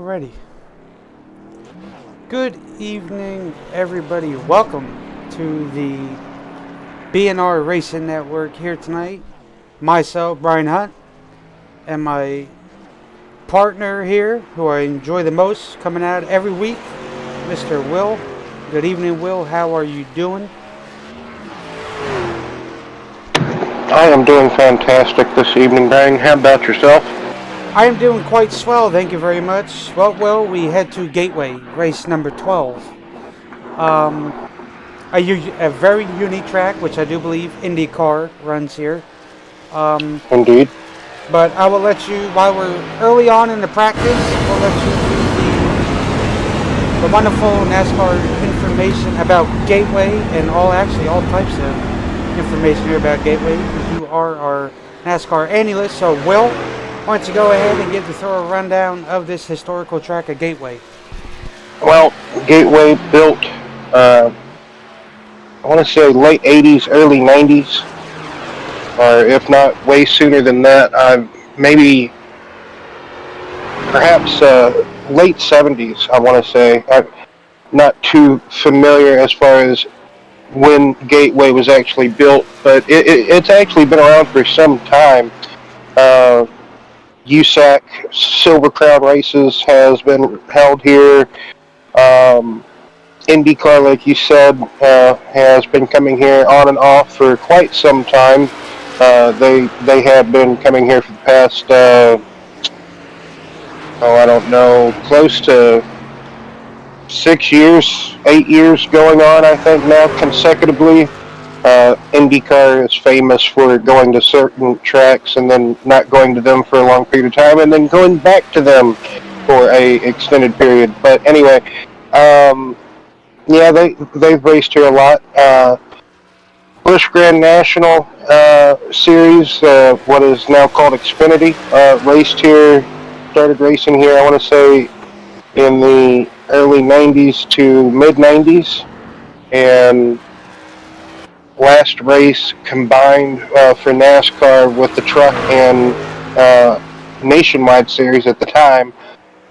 Alrighty. Good evening, everybody. Welcome to the BNR Racing Network here tonight. Myself, Brian Hunt, and my partner here, who I enjoy the most, coming out every week, Mr. Will. Good evening, Will. How are you doing? I am doing fantastic this evening, Brian. How about yourself? I am doing quite swell, thank you very much. Well, Will, we head to Gateway, race number 12. A very unique track, which I do believe IndyCar runs here. Indeed. But I will let you, while we're early on in the practice, we'll let you do the wonderful NASCAR information about Gateway and all types of information here about Gateway, because you are our NASCAR analyst. So, Will, why don't you go ahead and give the thorough rundown of this historical track at Gateway? Well, Gateway built, I want to say late 80s, early 90s, or if not way sooner than that, maybe perhaps late 70s, I want to say. I'm not too familiar as far as when Gateway was actually built, but it's actually been around for some time. USAC Silver Crown races has been held here. IndyCar, like you said, has been coming here on and off for quite some time. They have been coming here for the past, I don't know, close to 6 years, 8 years going on, I think now, consecutively. IndyCar is famous for going to certain tracks and then not going to them for a long period of time and then going back to them for a extended period. But anyway, they've raced here a lot. Busch Grand National Series, what is now called Xfinity, raced here, started racing here, I want to say, in the early 90s to mid 90s. And last race combined for NASCAR with the truck and Nationwide Series at the time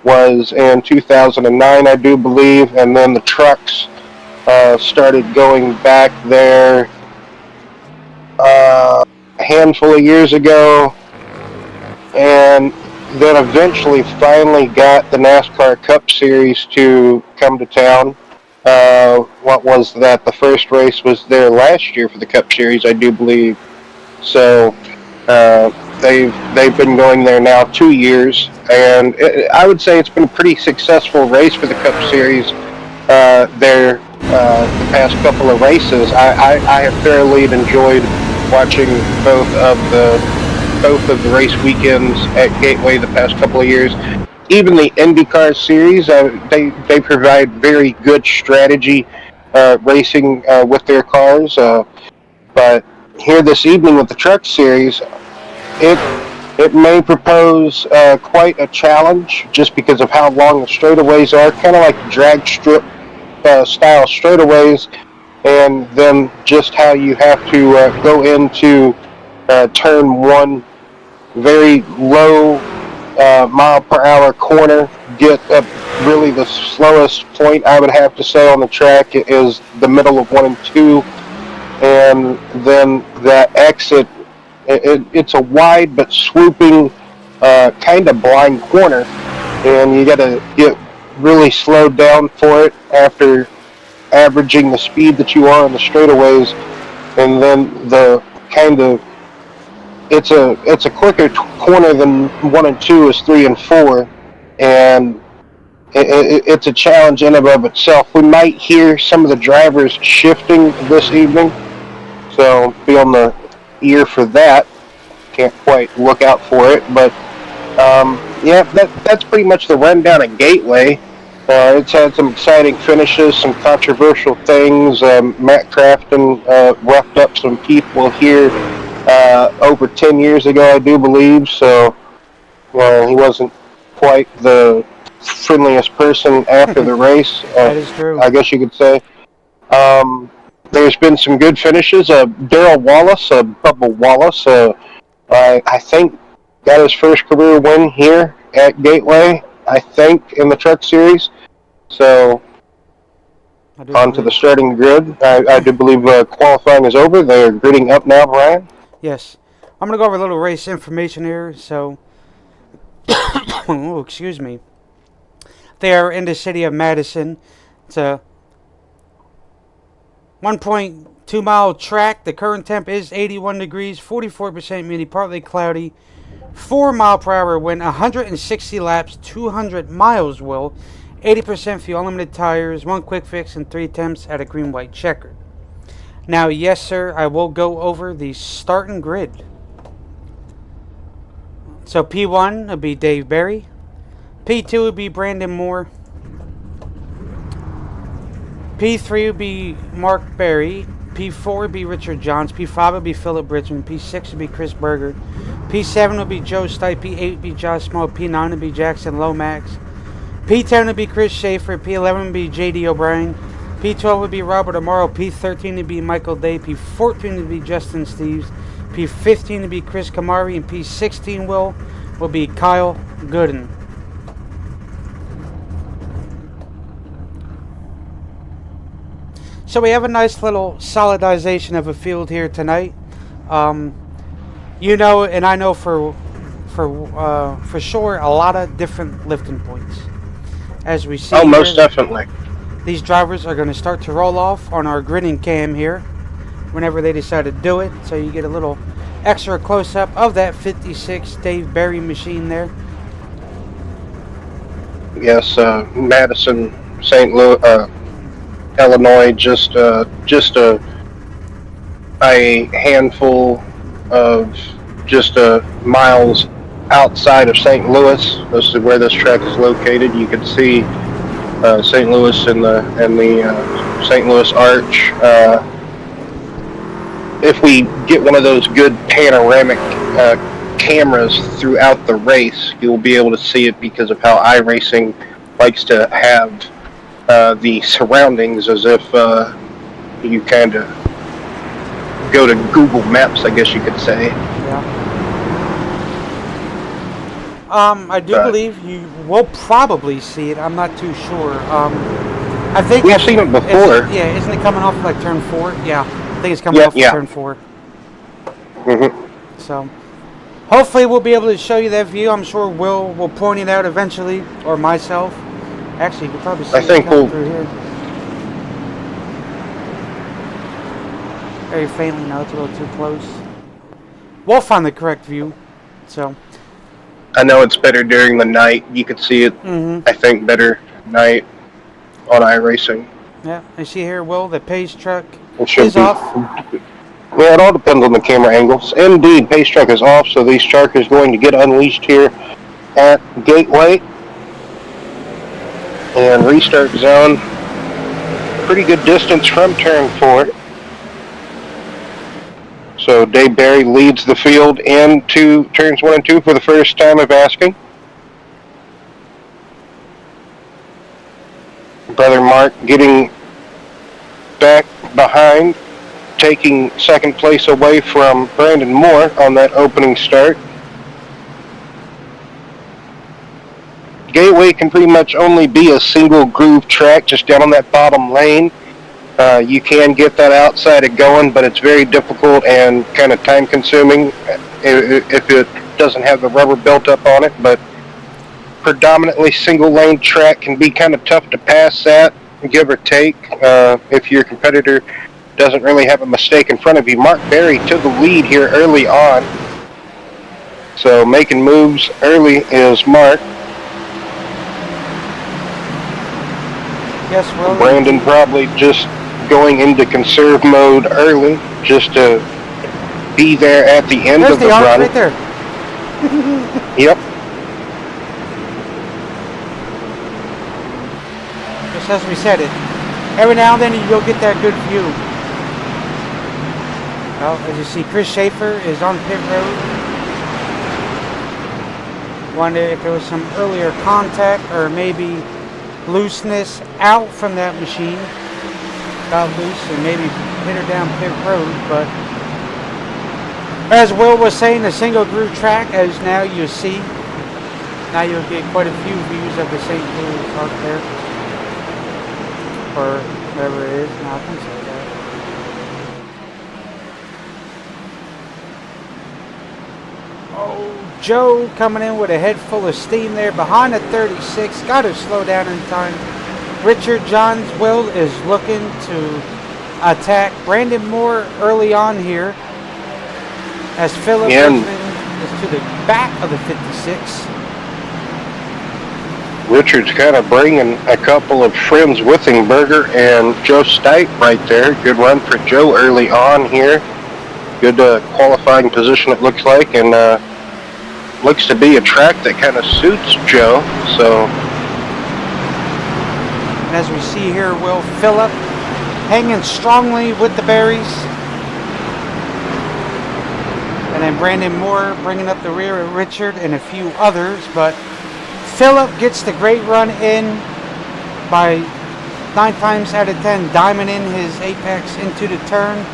was in 2009, I do believe, and then the trucks started going back there a handful of years ago, and then eventually finally got the NASCAR Cup Series to come to town. What was that? The first race was there last year for the Cup Series, I do believe. So they've been going there now 2 years, and I would say it's been a pretty successful race for the Cup Series. The past couple of races, I have thoroughly enjoyed watching both of the race weekends at Gateway the past couple of years. Even the IndyCar series, they provide very good strategy racing with their cars. But here this evening with the Truck Series, it may propose quite a challenge just because of how long the straightaways are, kind of like drag strip style straightaways, and then just how you have to go into turn one, very low mile per hour corner, get up. Really the slowest point I would have to say on the track is the middle of 1 and 2, and then that exit, it's a wide but swooping kind of blind corner, and you got to get really slowed down for it after averaging the speed that you are on the straightaways, and then the kind of it's a quicker corner than 1 and 2 is 3 and 4, and it's a challenge in and of itself. We might hear some of the drivers shifting this evening, so be on the ear for that. Can't quite look out for it, but that's pretty much the rundown at Gateway. It's had some exciting finishes, some controversial things. Matt Crafton roughed up some people here over 10 years ago, I do believe, so he wasn't quite the friendliest person after the race. That is true. I guess you could say. There's been some good finishes. Darrell Wallace, Bubba Wallace, I think got his first career win here at Gateway. I think, in the Truck Series. So, I do on to the believe. starting grid. I do believe qualifying is over. They're gridding up now, Brian. Yes. I'm going to go over a little race information here. So, oh, excuse me. They are in the city of Madison. It's a 1.2 mile track. The current temp is 81 degrees, 44% humidity, partly cloudy. 4 mile per hour wind, 160 laps, 200 miles will, 80% fuel, unlimited tires, one quick fix, and 3 attempts at a green-white checkered. Now, yes, sir, I will go over the starting grid. So P1 would be Dave Berry. P2 would be Brandon Moore. P3 would be Mark Berry. P4 would be Richard Johns. P5 would be Philip Bridgman. P6 would be Chris Berger. P7 would be Joe Stipe. P8 would be Josh Small. P9 would be Jackson Lomax. P10 would be Chris Schaefer. P11 would be JD O'Brien. P12 would be Robert Amaro. P13 would be Michael Day. P14 would be Justin Steves. P15 would be Chris Kamari. And P16 will be Kyle Gooden. So we have a nice little solidization of a field here tonight. You know, and I know for sure, a lot of different lifting points. As we see, Most definitely. These drivers are going to start to roll off on our grinning cam here, whenever they decide to do it. So you get a little extra close up of that 56 Dave Berry machine there. Yes, Madison, St. Louis, Illinois, just a handful of just miles outside of St. Louis. This is where this track is located. You can see St. Louis and the St. Louis Arch. If we get one of those good panoramic cameras throughout the race, you'll be able to see it because of how iRacing likes to have the surroundings as if you kind of go to Google Maps, I guess you could say. Yeah. I do believe you will probably see it. I'm not too sure. I think we've seen it before. Isn't it coming off like turn 4? Yeah, I think it's coming off turn 4. Mm-hmm. So, hopefully we'll be able to show you that view. I'm sure we'll point it out eventually, or myself. Actually, you can probably see it coming through here. Very faintly now, it's a little too close. We'll find the correct view. So, I know it's better during the night. You could see it, I think, better at night on iRacing. Yeah, I see here, Will, the pace truck is off. Yeah, it all depends on the camera angles. Indeed, pace truck is off, so the shark is going to get unleashed here at Gateway. And restart zone. Pretty good distance from turn 4. So Dave Berry leads the field into turns 1 and 2 for the first time of asking. Brother Mark getting back behind, taking second place away from Brandon Moore on that opening start. Gateway can pretty much only be a single groove track just down on that bottom lane. You can get that outside it going, but it's very difficult and kind of time consuming if it doesn't have the rubber built up on it. But predominantly single lane track can be kind of tough to pass that, give or take, if your competitor doesn't really have a mistake in front of you. Mark Berry took the lead here early on. So making moves early is Mark. Yes, well, Brandon probably just going into conserve mode early, just to be there at the end of the run. Right there. Yep. Just as we said it, every now and then you'll get that good view. Well, as you see, Chris Schaefer is on pit road. Wonder if there was some earlier contact or maybe looseness out from that machine. Got loose and maybe hit her down pit road, but as Will was saying, the single groove track, as now you see, Now you'll get quite a few views of the St. Louis up there. Or whatever it is. No, I think so, yeah. Oh, Joe coming in with a head full of steam there behind the 36. Got to slow down in time. Richard Johns Will is looking to attack Brandon Moore early on here as Philip Richmond is to the back of the 56. Richard's kind of bringing a couple of friends with him, Berger and Joe Stipe right there. Good run for Joe early on here. Good qualifying position it looks like, and looks to be a track that kind of suits Joe. So, and as we see here, Will Phillip hanging strongly with the berries. And then Brandon Moore bringing up the rear of Richard and a few others. But Phillip gets the great run in by 9 times out of 10 diamond in his apex into the turn,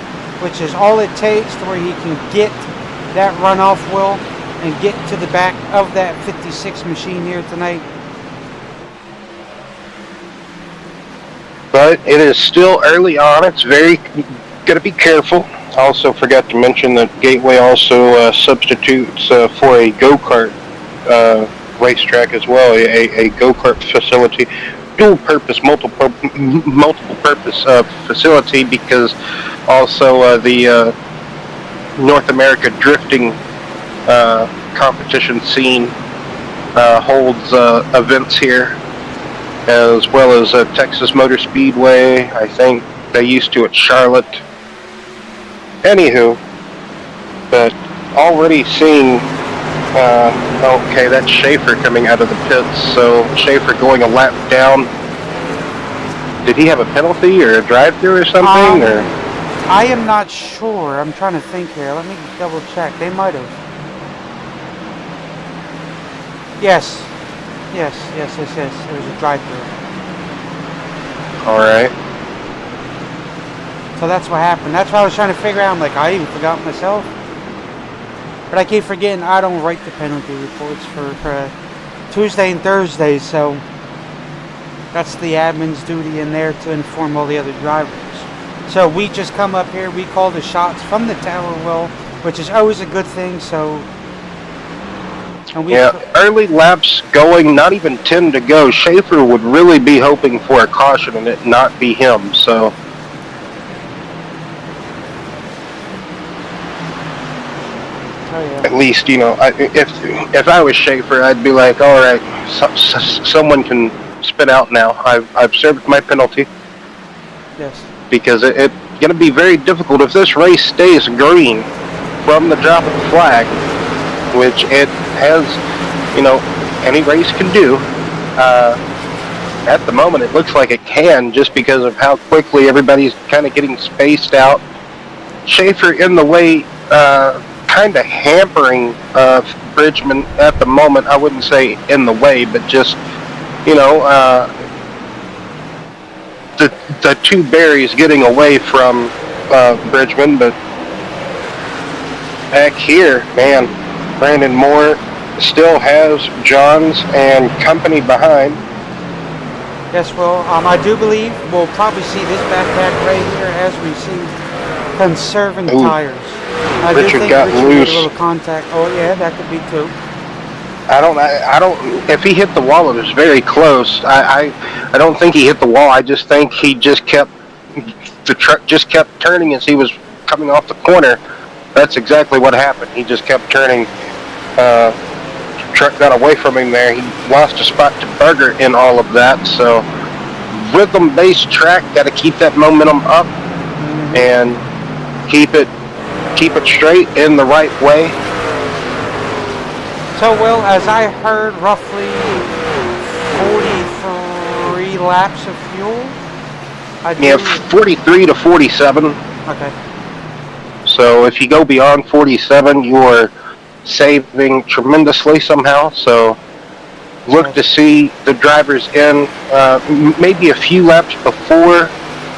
which is all it takes to where he can get that runoff, Will, and get to the back of that 56 machine here tonight. but it is still early on. It's very got to be careful. Also forgot to mention that Gateway also substitutes for a go-kart racetrack as well, a go-kart facility, dual-purpose, multiple-purpose facility, because also the North America drifting competition scene holds events here, as well as Texas Motor Speedway. I think they used to at Charlotte. Anywho, but already seeing, okay, that's Schaefer coming out of the pits, so Schaefer going a lap down. Did he have a penalty or a drive-through or something? Or I am not sure. I'm trying to think here. Let me double check. They might have. Yes. Yes. It was a drive-through. All right. So that's what happened. That's what I was trying to figure out. I'm like, I even forgot myself. But I keep forgetting I don't write the penalty reports for Tuesday and Thursday, so that's the admin's duty in there to inform all the other drivers. So we just come up here, we call the shots from the tower, Will, which is always a good thing. So, and we early laps going, not even 10 to go. Schaefer would really be hoping for a caution and it not be him. So. Oh, yeah. At least, you know, if I was Schaefer, I'd be like, all right, someone can spin out now. I've served my penalty. Yes. Because it's going to be very difficult if this race stays green from the drop of the flag, which it has, you know, any race can do. At the moment, it looks like it can, just because of how quickly everybody's kind of getting spaced out. Schaefer in the way, kind of hampering Bridgman at the moment. I wouldn't say in the way, but just, you know, the two berries getting away from Bridgman. But back here, man, Brandon Moore still has Johns and company behind. Yes, well, I do believe we'll probably see this backpack right here as we see conserving tires. I Richard got loose. A little contact. Oh yeah, that could be too. I don't. If he hit the wall, it was very close. I don't think he hit the wall. I just think he just kept, the truck just kept turning as he was coming off the corner. That's exactly what happened. He just kept turning. Truck got away from him there. He lost a spot to Berger in all of that. So rhythm-based track, got to keep that momentum up and keep it straight in the right way. So, Will, as I heard, roughly 43 laps of fuel? Yeah, 43 to 47. Okay. So if you go beyond 47, you are saving tremendously somehow. So look to see the drivers in maybe a few laps before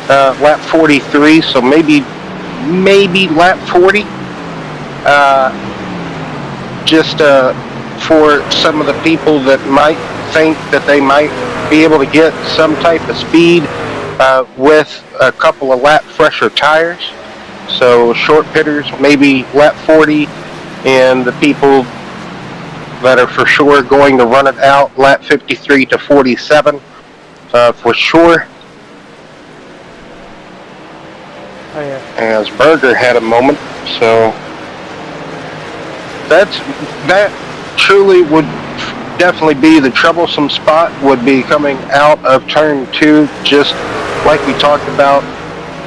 lap 43. So maybe lap 40. Just for some of the people that might think that they might be able to get some type of speed with a couple of lap fresher tires. So short pitters, maybe lap 40, and the people that are for sure going to run it out lap 53 to 47 for sure. Oh yeah. As Berger had a moment, so that truly would definitely be the troublesome spot, would be coming out of turn 2, just like we talked about.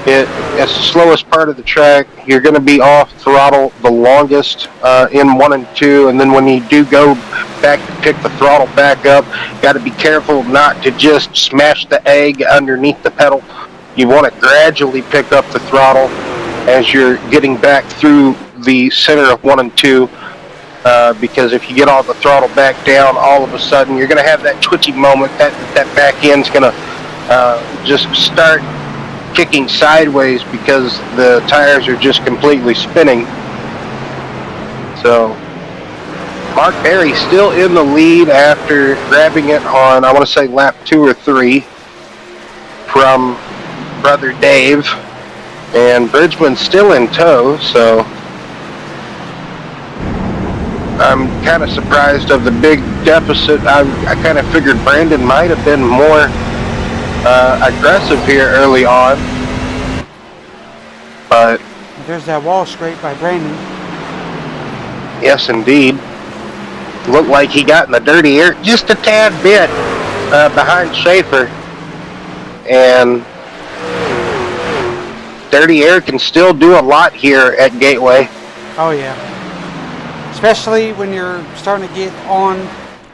It's the slowest part of the track. You're going to be off throttle the longest in 1 and 2, and then when you do go back to pick the throttle back up, got to be careful not to just smash the egg underneath the pedal. You want to gradually pick up the throttle as you're getting back through the center of 1 and 2, because if you get all the throttle back down, all of a sudden you're going to have that twitchy moment. That back end's going to just start kicking sideways because the tires are just completely spinning. So Mark Berry still in the lead after grabbing it on, I want to say, lap 2 or 3 from brother Dave, and Bridgman's still in tow, so I'm kind of surprised of the big deficit. I kind of figured Brandon might have been more aggressive here early on, but There's that wall scrape by Brandon. yes, indeed. Looked like he got in the dirty air just a tad bit behind Schaefer, and dirty air can still do a lot here at Gateway. Oh yeah. Especially when you're starting to get on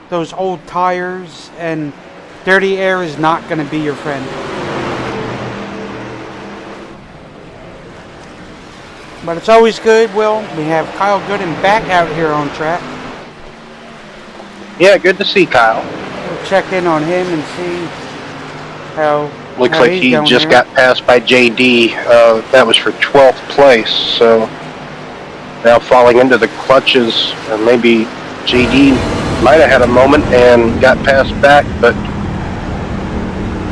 those old tires, and dirty air is not going to be your friend. But it's always good, Will. We have Kyle Gooden back out here on track. Yeah, good to see Kyle. We'll check in on him and see how. Looks how like he's he doing just here. got passed by JD. That was for 12th place, so now falling into the clutches, or maybe JD might have had a moment and got passed back, but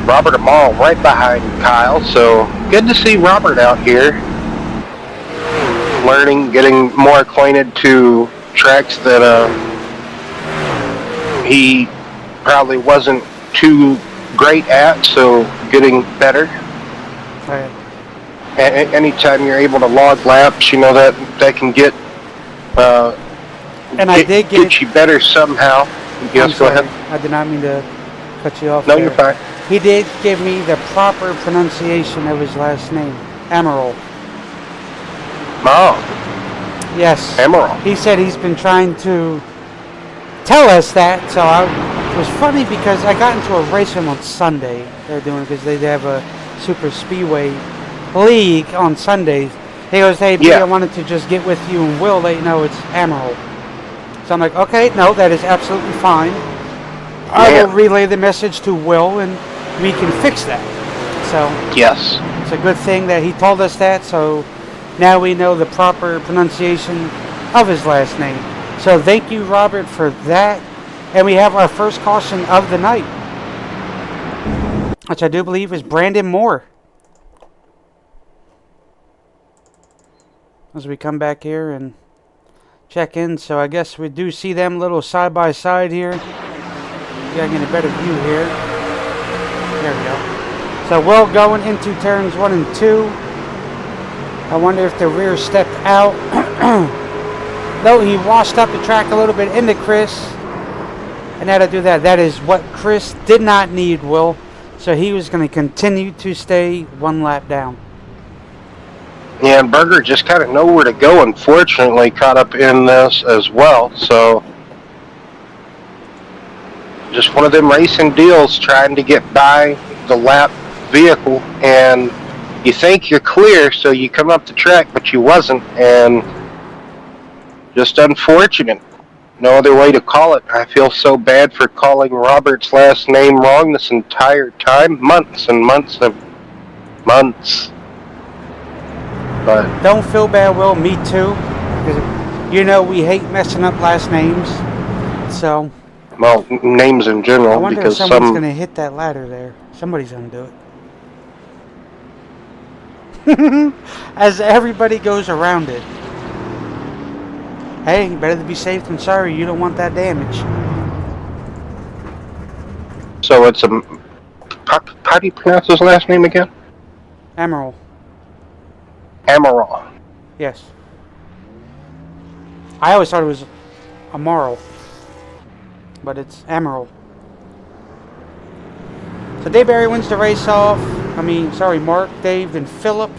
Robert Amal right behind Kyle, so good to see Robert out here learning, getting more acquainted to tracks that he probably wasn't too great at, so getting better. Right. Anytime you're able to log laps, you know that can get And I did get you better somehow. Yes, go ahead. I did not mean to cut you off. No, there. you're fine. He did give me the proper pronunciation of his last name, Amaral. Oh, Yes. Emerald. He said he's been trying to tell us that, so it was funny because I got into a race with him on Sunday. They're doing it because they have a super speedway league on Sundays. He goes, hey, B, Yeah. I wanted to just get with you and Will let you know it's Amaral. So I'm like, okay, no, that is absolutely fine. I will relay the message to Will and we can fix that. So Yes. it's a good thing that he told us that, so now we know the proper pronunciation of his last name. So thank you, Robert, for that. And we have our first caution of the night, which I do believe is Brandon Moore. As we come back here and check in, so I guess we do see them a little side by side here. Getting a better view here. There we go. So Will going into turns 1 and 2. I wonder if the rear stepped out. Though he washed up the track a little bit into Chris. And how to do that. That is what Chris did not need, Will. So he was going to continue to stay 1 lap down. Yeah, and Berger just kind of know where to go, unfortunately, caught up in this as well. So just one of them racing deals, trying to get by the lap vehicle, and you think you're clear, so you come up the track, but you wasn't, and just unfortunate. No other way to call it. I feel so bad for calling Robert's last name wrong this entire time. Months and months of months. But Don't feel bad, Will. Me too. Because you know we hate messing up last names. So, Well, names in I general, wonder if because someone's going some. to hit that ladder there. Somebody's going to do it. As everybody goes around it. Hey, better to be safe than sorry. You don't want that damage. So it's a. How do you pronounce his last name again? Emerald. Amaral. Yes. I always thought it was Amaral. But it's Emerald. So Dave Barry wins the race off. Mark, Dave, then Philip.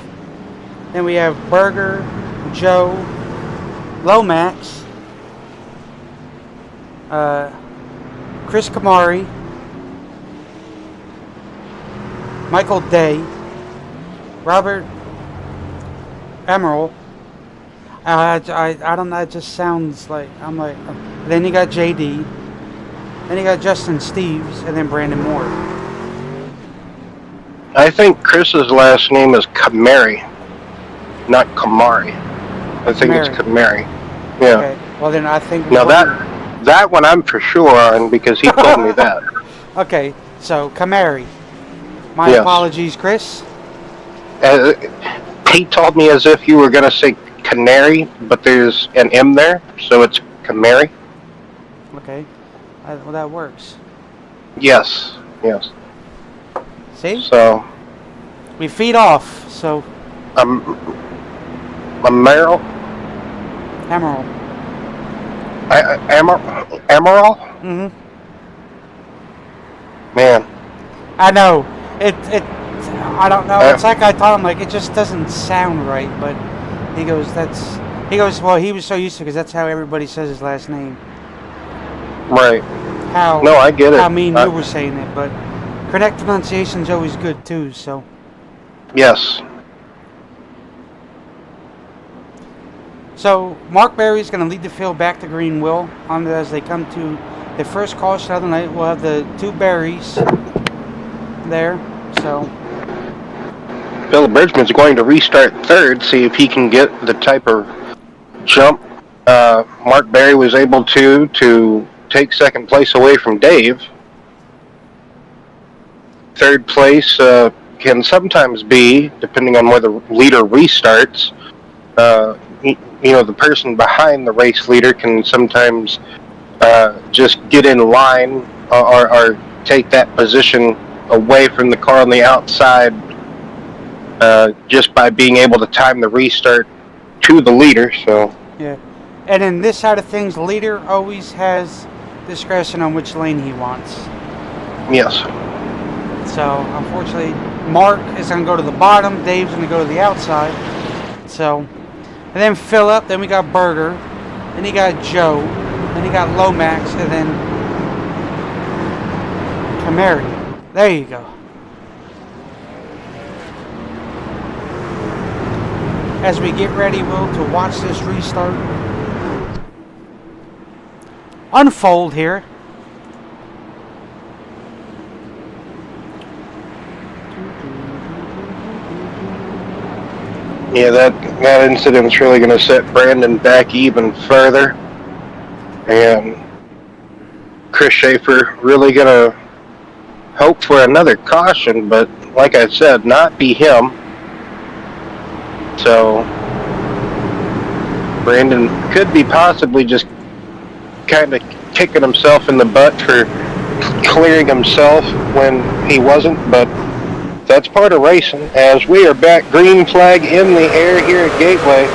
Then we have Berger, Joe, Lomax, Chris Kamari, Michael Day, Robert Emerald. I don't know. It just sounds like Then you got JD. Then you got Justin Steves, and then Brandon Moore. I think Chris's last name is Kamari, not Kamari. I think it's Kamari. Yeah. Okay. Well, then I think. Now that one I'm for sure on because he told me that. Okay. So Kamari. My apologies, Chris. He told me as if you were going to say canary, but there's an M there, so it's Kamari. Okay. Well, that works. Yes. See? So. We feed off, so. Emerald? Emerald. Emerald? Mm-hmm. Man. I know. I don't know. It's like I told him, it just doesn't sound right, but he goes, well, he was so used to it because that's how everybody says his last name. Right. No, I get it. How mean you were saying it, but correct pronunciation's always good too, so. Yes. So Mark Berry's going to lead the field back to Greenville as they come to the first caution of the night. We'll have the two Berries there, so. Philip Bridgman's going to restart third, see if he can get the type of jump Mark Berry was able to take second place away from Dave. Third place can sometimes be, depending on where the leader restarts, the person behind the race leader can sometimes just get in line or take that position away from the car on the outside just by being able to time the restart to the leader. So. Yeah. And in this side of things, the leader always has discretion on which lane he wants. Yes. So, unfortunately, Mark is going to go to the bottom. Dave's going to go to the outside. So, and then Philip. Then we got Berger. Then you got Joe. Then you got Lomax. And then Kamari. There you go. As we get ready, Will, to watch this restart unfold here. Yeah, that incident's really going to set Brandon back even further. And Chris Schaefer really going to hope for another caution, but like I said, not be him. So Brandon could be possibly just kind of kicking himself in the butt for clearing himself when he wasn't, but that's part of racing. As we are back, green flag in the air here at Gateway.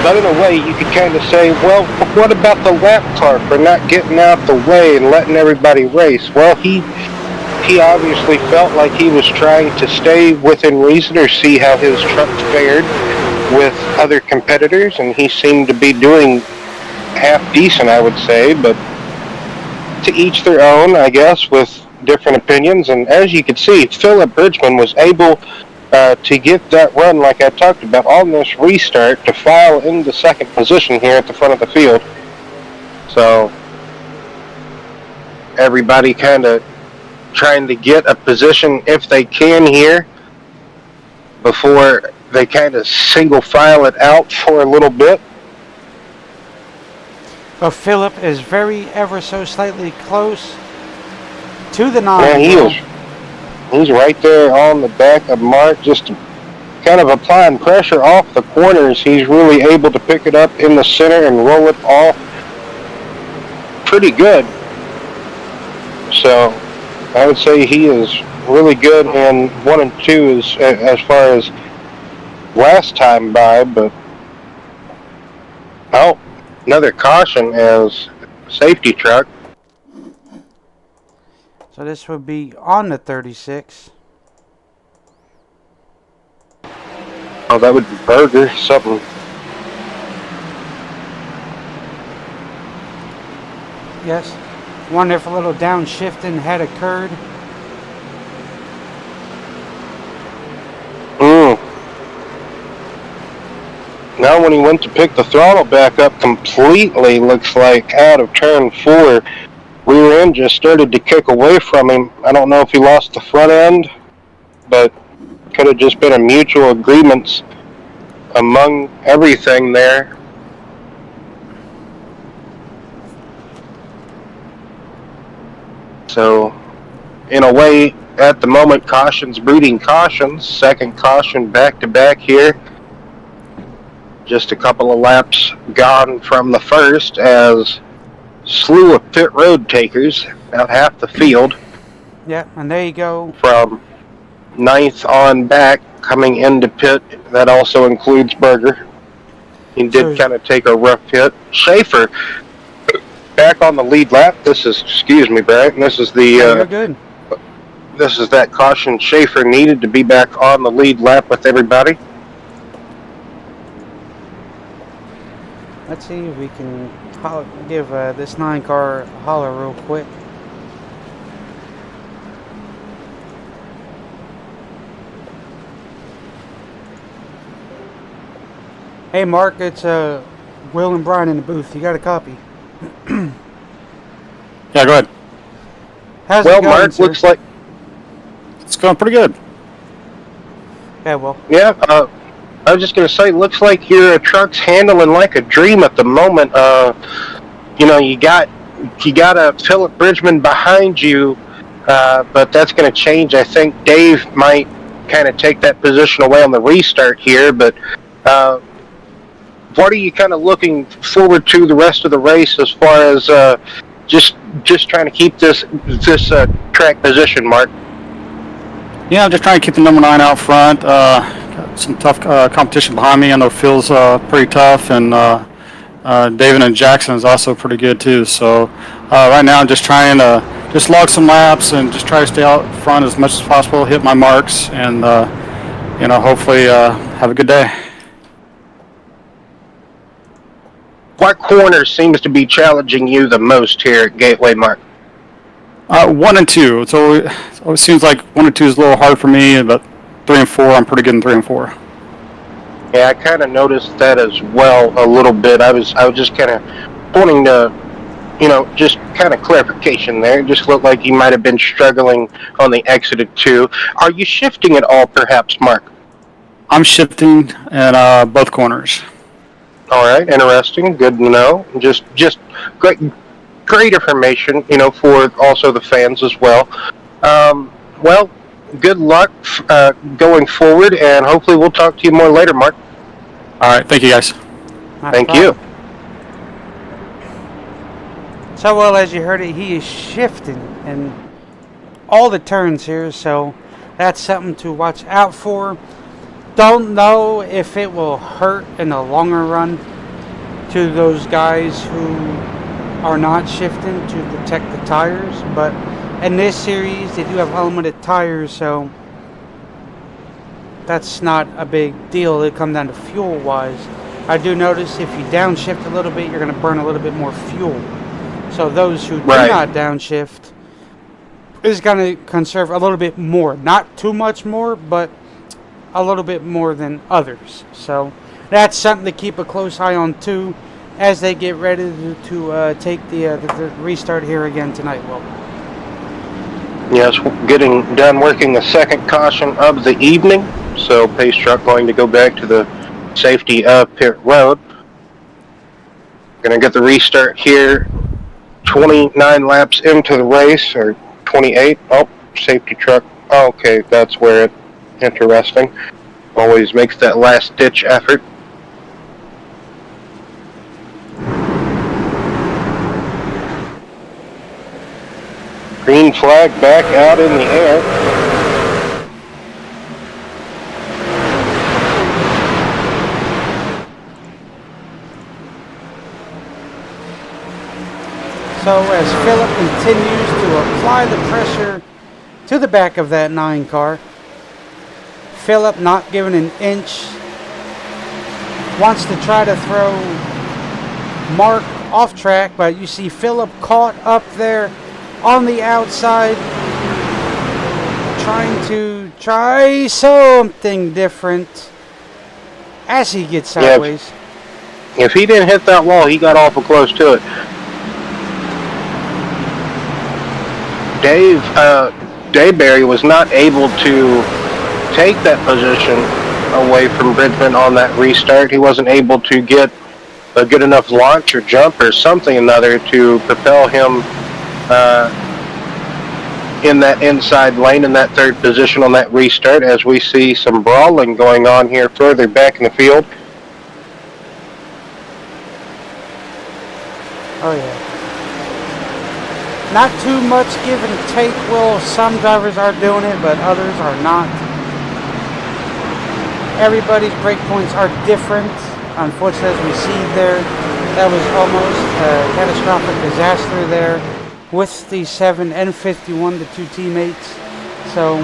But in a way, you could kind of say, well, what about the lap car for not getting out the way and letting everybody race? Well, he obviously felt like he was trying to stay within reason or see how his truck fared with other competitors, and he seemed to be doing half decent, I would say, but to each their own, I guess, with different opinions. And as you can see, Philip Bridgman was able to get that run, like I talked about, on this restart to file into second position here at the front of the field. So everybody kind of trying to get a position if they can here before they kind of single file it out for a little bit. But Philip is very ever so slightly close to the Yeah, 9, Will. he's right there on the back of Mark, just kind of applying pressure off the corners. He's really able to pick it up in the center and roll it off pretty good. So I would say he is really good in 1 and 2 as far as last time by, but another caution as safety truck. So this would be on the 36. Oh, that would be Burger, something. Yes. Wonder if a little downshifting had occurred. Now when he went to pick the throttle back up completely, looks like out of turn 4, rear end just started to kick away from him. I don't know if he lost the front end, but could have just been a mutual agreement among everything there. So, in a way, at the moment, caution's breeding cautions. Second caution back-to-back here. Just a couple of laps gone from the first as slew of pit road takers, about half the field. Yeah, and there you go. From 9th on back, coming into pit. That also includes Berger. He did kind of take a rough hit. Schaefer back on the lead lap. This is, excuse me, Brad. This is the. You're good. This is that caution Schaefer needed to be back on the lead lap with everybody. Let's see if we can give this 9 car a holler real quick. Hey Mark, it's Will and Brian in the booth. You got a copy? Yeah, go ahead. How's Well, it going, Mark, sir? looks like It's going pretty good. Yeah, well. Yeah, I was just gonna say, looks like your truck's handling like a dream at the moment. You know, you got a Philip Bridgman behind you, but that's gonna change. I think Dave might kind of take that position away on the restart here. But what are you kind of looking forward to the rest of the race as far as just trying to keep this track position, Mark? Yeah, I'm just trying to keep the number 9 out front. Got some tough competition behind me. I know Phil's pretty tough, and David and Jackson is also pretty good too. So right now I'm just trying to just log some laps and just try to stay out front as much as possible, hit my marks, and hopefully have a good day. What corner seems to be challenging you the most here at Gateway, Mark? 1 and 2. So it seems like 1 and 2 is a little hard for me, but 3 and 4, I'm pretty good in 3 and 4. Yeah, I kind of noticed that as well a little bit. I was just kind of pointing to, just kind of clarification there. It just looked like you might have been struggling on the exit of 2. Are you shifting at all, perhaps, Mark? I'm shifting at both corners. All right, interesting. Good to know. Just great information, for also the fans as well. Well, good luck going forward, and hopefully we'll talk to you more later, Mark. All right, thank you, guys. Thank you. So, well, as you heard it, he is shifting in all the turns here, so that's something to watch out for. Don't know if it will hurt in the longer run to those guys who are not shifting to protect the tires, but in this series they do have unlimited tires, so that's not a big deal. It comes down to fuel wise. I do notice if you downshift a little bit, you're going to burn a little bit more fuel. So those who do not downshift is going to conserve a little bit more. Not too much more, but a little bit more than others. So that's something to keep a close eye on too as they get ready to take the restart here again tonight. Well, yes, getting done working the second caution of the evening, so pace truck going to go back to the safety of pit road. Gonna get the restart here. 29 laps into the race, or 28. Oh, safety truck. Oh, okay, that's where it. Interesting. Always makes that last ditch effort. Green flag back out in the air. So as Philip continues to apply the pressure to the back of that 9 car, Philip not giving an inch, wants to try to throw Mark off track, but you see Philip caught up there on the outside, trying to try something different as he gets sideways. Yeah, if he didn't hit that wall, he got awful close to it. Dayberry was not able to take that position away from Bridgman on that restart. He wasn't able to get a good enough launch or jump or something another to propel him in that inside lane in that third position on that restart, as we see some brawling going on here further back in the field. Oh yeah. Not too much give and take. Well, some drivers are doing it, but others are not. Everybody's breakpoints are different. Unfortunately, as we see there, that was almost a catastrophic disaster there with the 7 and 51, the 2 teammates. So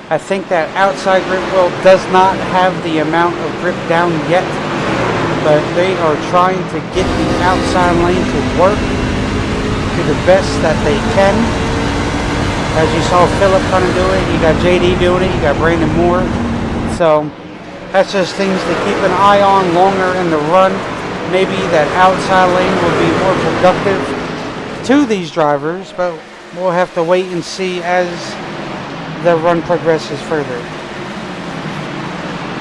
I think that outside grip wheel does not have the amount of grip down yet, but they are trying to get the outside lane to work to the best that they can. As you saw Philip kind of do it, you got JD doing it, you got Brandon Moore. So that's just things to keep an eye on longer in the run. Maybe that outside lane will be more productive to these drivers, but we'll have to wait and see as the run progresses further.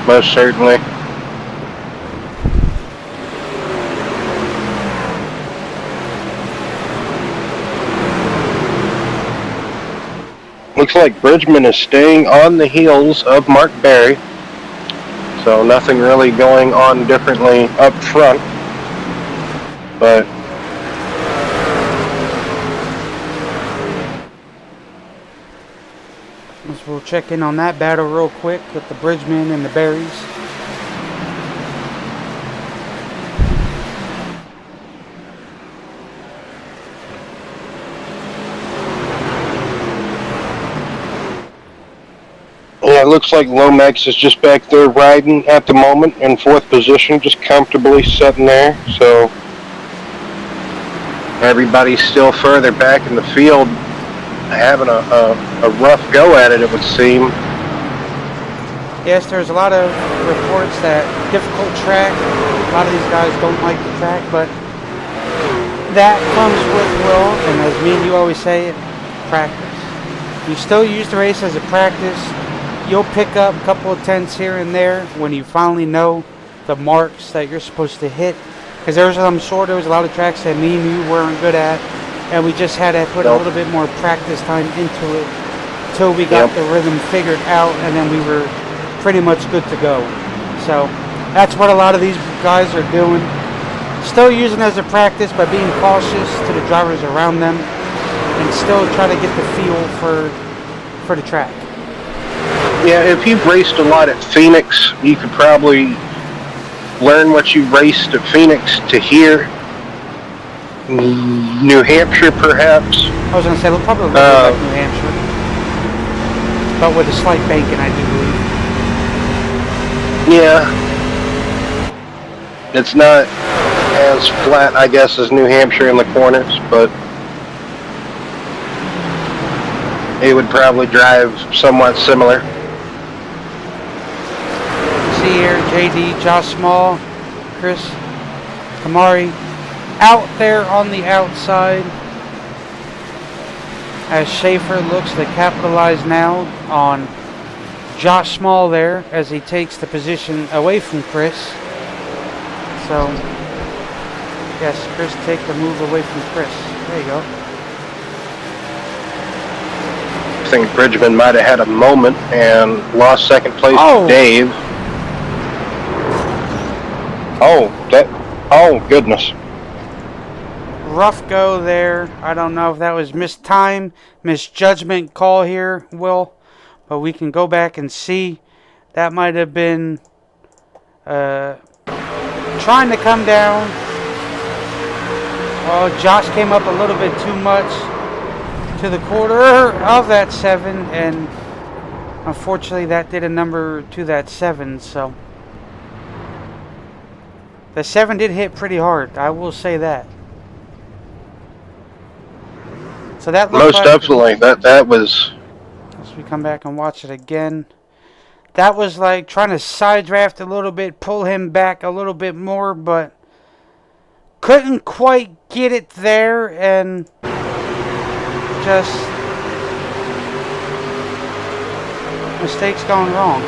Most certainly. Looks like Bridgman is staying on the heels of Mark Berry. So nothing really going on differently up front. But we'll check in on that battle real quick with the Bridgman and the Berries. yeah, it looks like Lomax is just back there riding at the moment in 4th position, just comfortably sitting there. So everybody's still further back in the field, having a rough go at it, it would seem. Yes, there's a lot of reports that difficult track. A lot of these guys don't like the track, but that comes with will, and as me and you always say, practice. You still use the race as a practice. You'll pick up a couple of tenths here and there when you finally know the marks that you're supposed to hit. Because I'm sure there was a lot of tracks that me and you weren't good at, and we just had to put a little bit more practice time into it till we got the rhythm figured out, and then we were pretty much good to go. So that's what a lot of these guys are doing. Still using it as a practice, but being cautious to the drivers around them, and still try to get the feel for the track. Yeah, if you've raced a lot at Phoenix, you could probably learn what you raced at Phoenix to here. New Hampshire, perhaps. I was going to say, it'll probably look like New Hampshire, but with a slight banking, I do believe. Yeah. It's not as flat, I guess, as New Hampshire in the corners, but it would probably drive somewhat similar. See here, JD, Josh Small, Chris Kamari out there on the outside as Schaefer looks to capitalize now on Josh Small there as he takes the position away from Chris. So, yes, Chris take the move away from Chris. There you go. I think Bridgman might have had a moment and lost second place Oh. to Dave. Oh, goodness. Rough go there. I don't know if that was mistime, misjudgment call here, Will. But we can go back and see. That might have been trying to come down. Oh, Josh came up a little bit too much to the quarter of that 7. And unfortunately, that did a number to that 7. So the 7 did hit pretty hard. I will say that. So that looked Most definitely. That was... As we come back and watch it again, that was like trying to side draft a little bit, pull him back a little bit more, but couldn't quite get it there, and just mistakes gone wrong.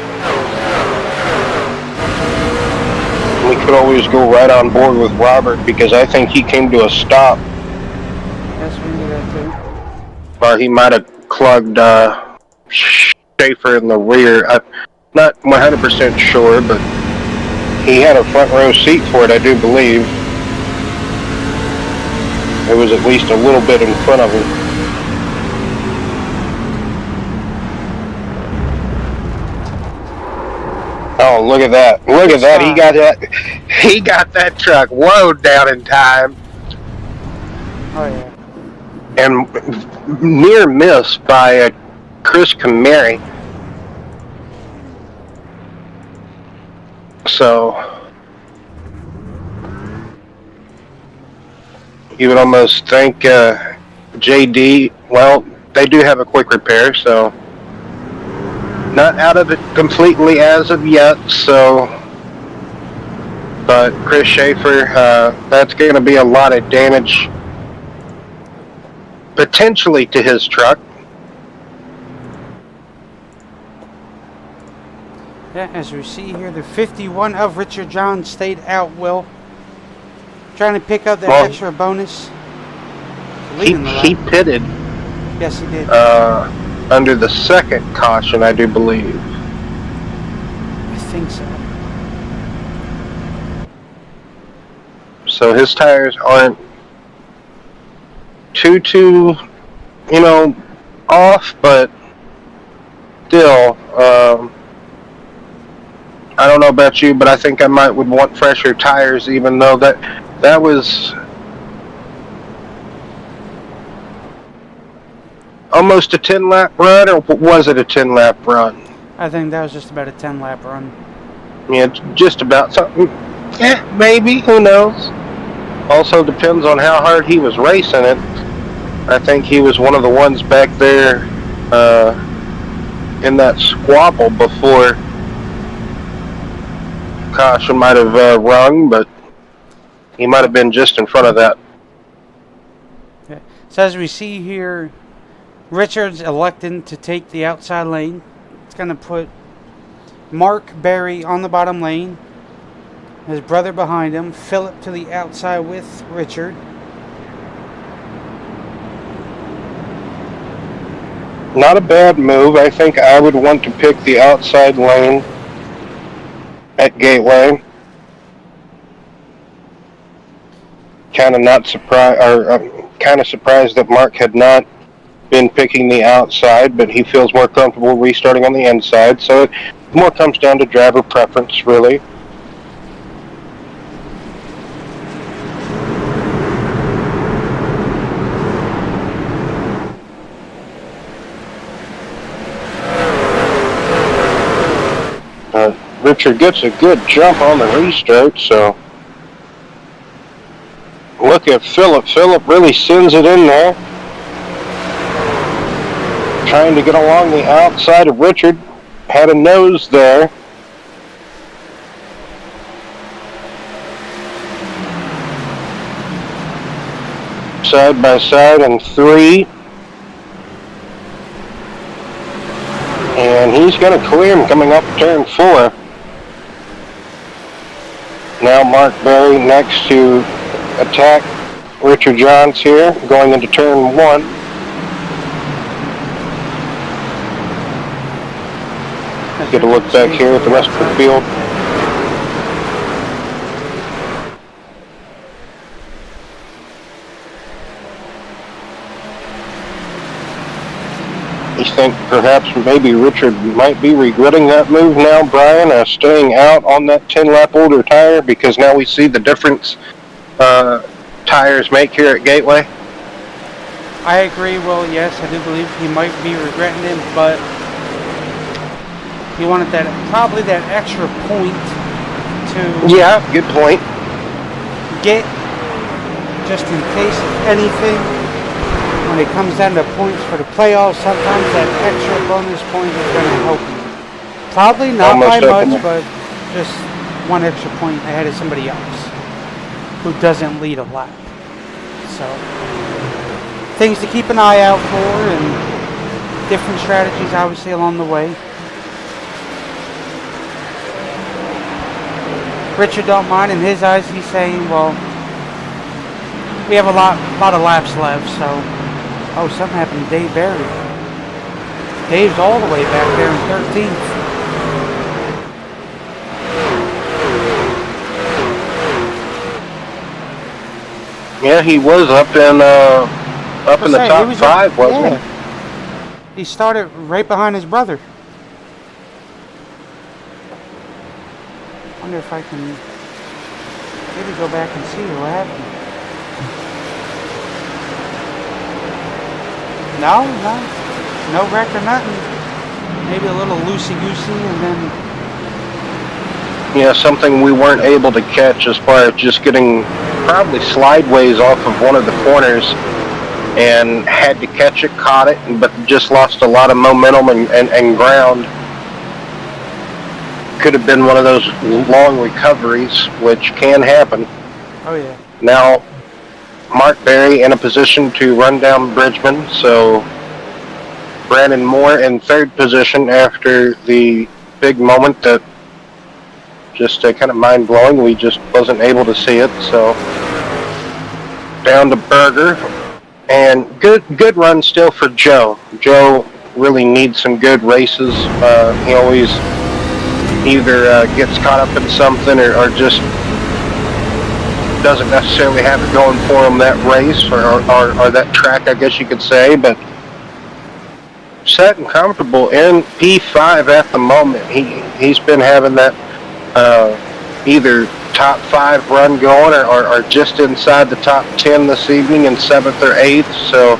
We could always go right on board with Robert because I think he came to a stop. Yes, we knew that too. Or he might have clugged Schaefer in the rear. I'm not 100% sure, but he had a front row seat for it, I do believe. It was at least a little bit in front of him. Oh, look at that. Look at that. He got that truck low down in time. Oh, yeah. And near miss by Chris Camary. So you would almost think JD, well, they do have a quick repair, so not out of it completely as of yet, so but Chris Schaefer, that's going to be a lot of damage potentially to his truck. Yeah, as we see here, the 51 of Richard John stayed out, Will. Trying to pick up that extra bonus. He pitted. Yes, he did. Under the second caution, I do believe. I think so. So his tires aren't too, off, but still, I don't know about you, but I think I would want fresher tires, even though that was almost a 10-lap run, or was it a 10-lap run? I think that was just about a 10-lap run. Yeah, just about something. Maybe, who knows? Also depends on how hard he was racing it. I think he was one of the ones back there in that squabble before caution might have rung, but he might have been just in front of that. Okay. So as we see here, Richards electing to take the outside lane. It's going to put Mark Berry on the bottom lane. His brother behind him. Phillip to the outside with Richard. Not a bad move. I think I would want to pick the outside lane at Gateway. Kind of not surprised, or kind of surprised that Mark had not been picking the outside, but he feels more comfortable restarting on the inside. So it more comes down to driver preference, really. Richard gets a good jump on the restart, so look at Phillip. Phillip really sends it in there. Trying to get along the outside of Richard. Had a nose there. Side by side in 3. And And he's going to clear him coming up turn 4. Now Mark Berry next to attack Richard Johns here, going into turn 1. Get a look back here at the rest of the field. You think perhaps maybe Richard might be regretting that move now, Brian, staying out on that 10-lap older tire, because now we see the difference tires make here at Gateway? I agree, Will. Yes, I do believe he might be regretting it, but he wanted probably that extra point to good point. get, just in case of anything. When it comes down to points for the playoffs, sometimes that extra bonus point is going to help you. Probably not by much, but just one extra point ahead of somebody else who doesn't lead a lap. So, things to keep an eye out for, and different strategies obviously along the way. Richard don't mind. In his eyes, he's saying, well, we have a lot of laps left, so... Oh, something happened to Dave Berry. Dave's all the way back there in 13th. Yeah, he was up in the top 5, wasn't he? He started right behind his brother. Wonder if I can maybe go back and see what happened. No wreck or nothing. Maybe a little loosey-goosey, and then... Yeah, something we weren't able to catch as far as just getting probably slideways off of one of the corners, and had to catch it, caught it, but just lost a lot of momentum and ground. Could have been one of those long recoveries, which can happen. Oh, yeah. Now, Mark Berry in a position to run down Bridgman, so Brandon Moore in 3rd position after the big moment that just kind of mind-blowing. We just wasn't able to see it, so down to Berger. And good run still for Joe. Joe really needs some good races. He always either gets caught up in something or just doesn't necessarily have it going for him that race or that track, I guess you could say, but set and comfortable in P5 at the moment. He's been having that either top 5 run going or just inside the top 10 this evening in 7th or 8th, so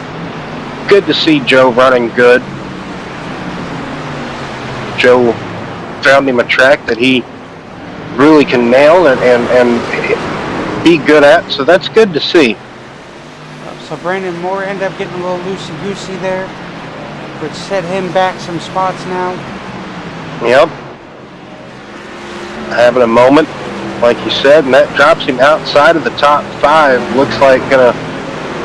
good to see Joe running good. Joe found him a track that he really can nail and be good at, so that's good to see. So Brandon Moore ended up getting a little loosey-goosey there, which set him back some spots now. Yep. Having a moment, like you said, and that drops him outside of the top 5. Looks like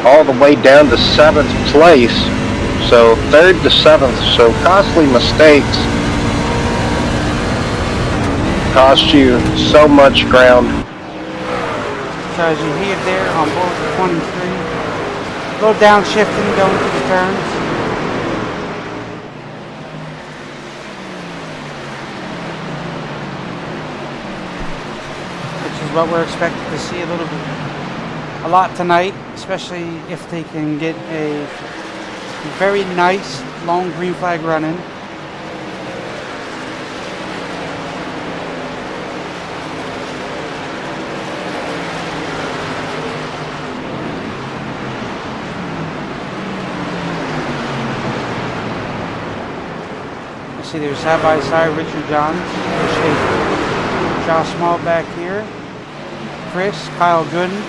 all the way down to 7th place. So 3rd to 7th. So costly mistakes cost you so much ground. So as you hear there on board the 23, a little downshifting going through the turns. Which is what we're expecting to see a lot tonight, especially if they can get a very nice long green flag run in. See, there's side by side Richard Johns, Josh Small back here, Chris, Kyle Gooden.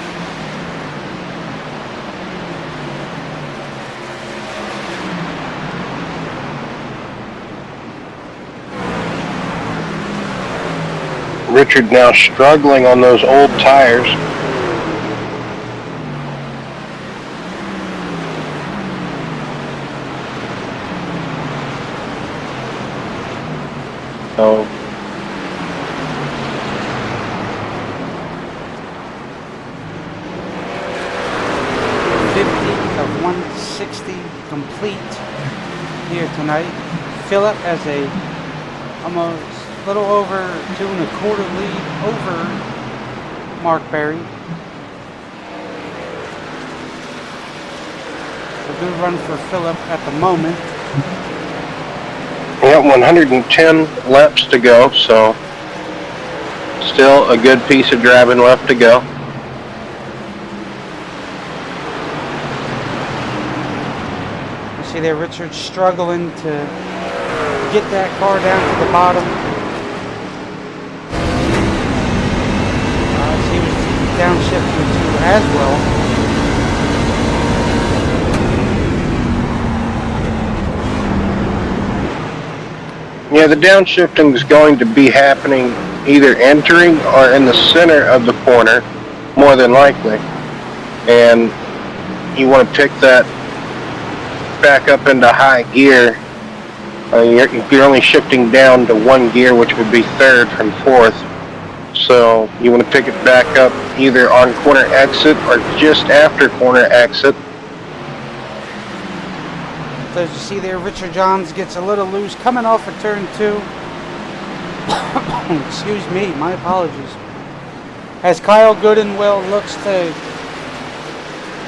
Richard now struggling on those old tires. So 50 of 160 complete here tonight. Phillip has a almost little over 2.25 lead over Mark Berry. A good run for Phillip at the moment. yeah, 110 laps to go, so still a good piece of driving left to go. You see there Richard struggling to get that car down to the bottom. He was downshifting too as well. Yeah, the downshifting is going to be happening either entering or in the center of the corner, more than likely. And you want to pick that back up into high gear. You're only shifting down to one gear, which would be third from fourth. So you want to pick it back up either on corner exit or just after corner exit. So as you see there, Richard Johns gets a little loose coming off of turn 2. Excuse me, my apologies. As Kyle Goodenwell looks to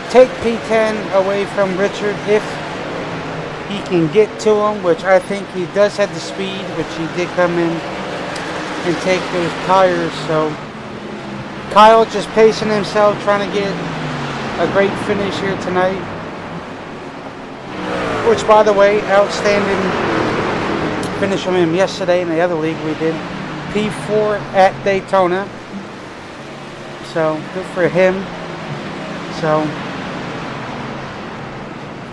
take P10 away from Richard if he can get to him, which I think he does have the speed, which he did come in and take those tires. So Kyle just pacing himself, trying to get a great finish here tonight. Which, by the way, outstanding finish from him yesterday in the other league we did. P4 at Daytona. So, good for him. So,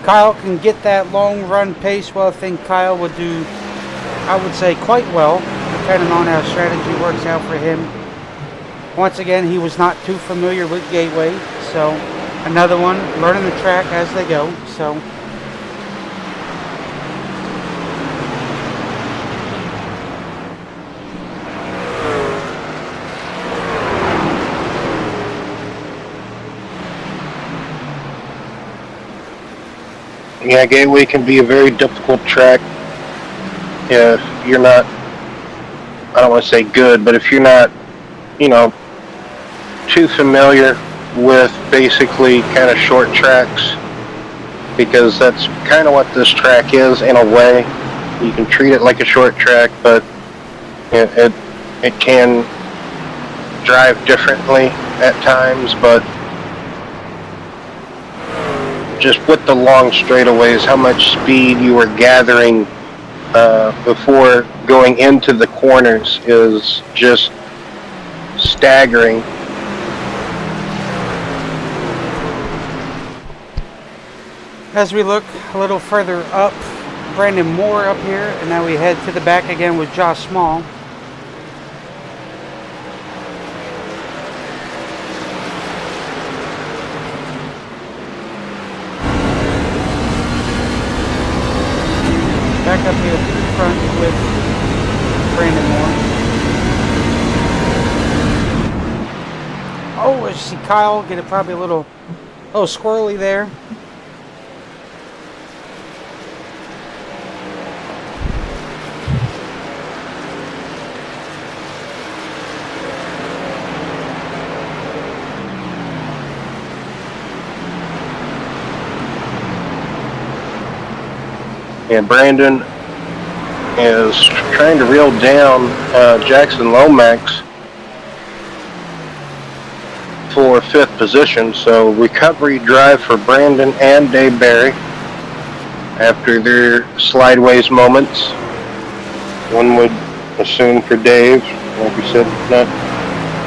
Kyle can get that long run pace. Well, I think Kyle would do, I would say, quite well, depending on how strategy works out for him. Once again, he was not too familiar with Gateway. So, another one, learning the track as they go. So, Yeah, Gateway can be a very difficult track if you're not, I don't want to say good, but if you're not, too familiar with basically kind of short tracks, because that's kind of what this track is in a way. You can treat it like a short track, but it can drive differently at times, but just with the long straightaways, how much speed you are gathering before going into the corners is just staggering. as we look a little further up, Brandon Moore up here, and now we head to the back again with Josh Small. Back up here to the front with Brandon Moore. Oh, as you see Kyle get it probably a little squirrely there. And Brandon is trying to reel down Jackson Lomax for 5th position. So recovery drive for Brandon and Dave Barry after their slideways moments. One would assume for Dave, like we said, not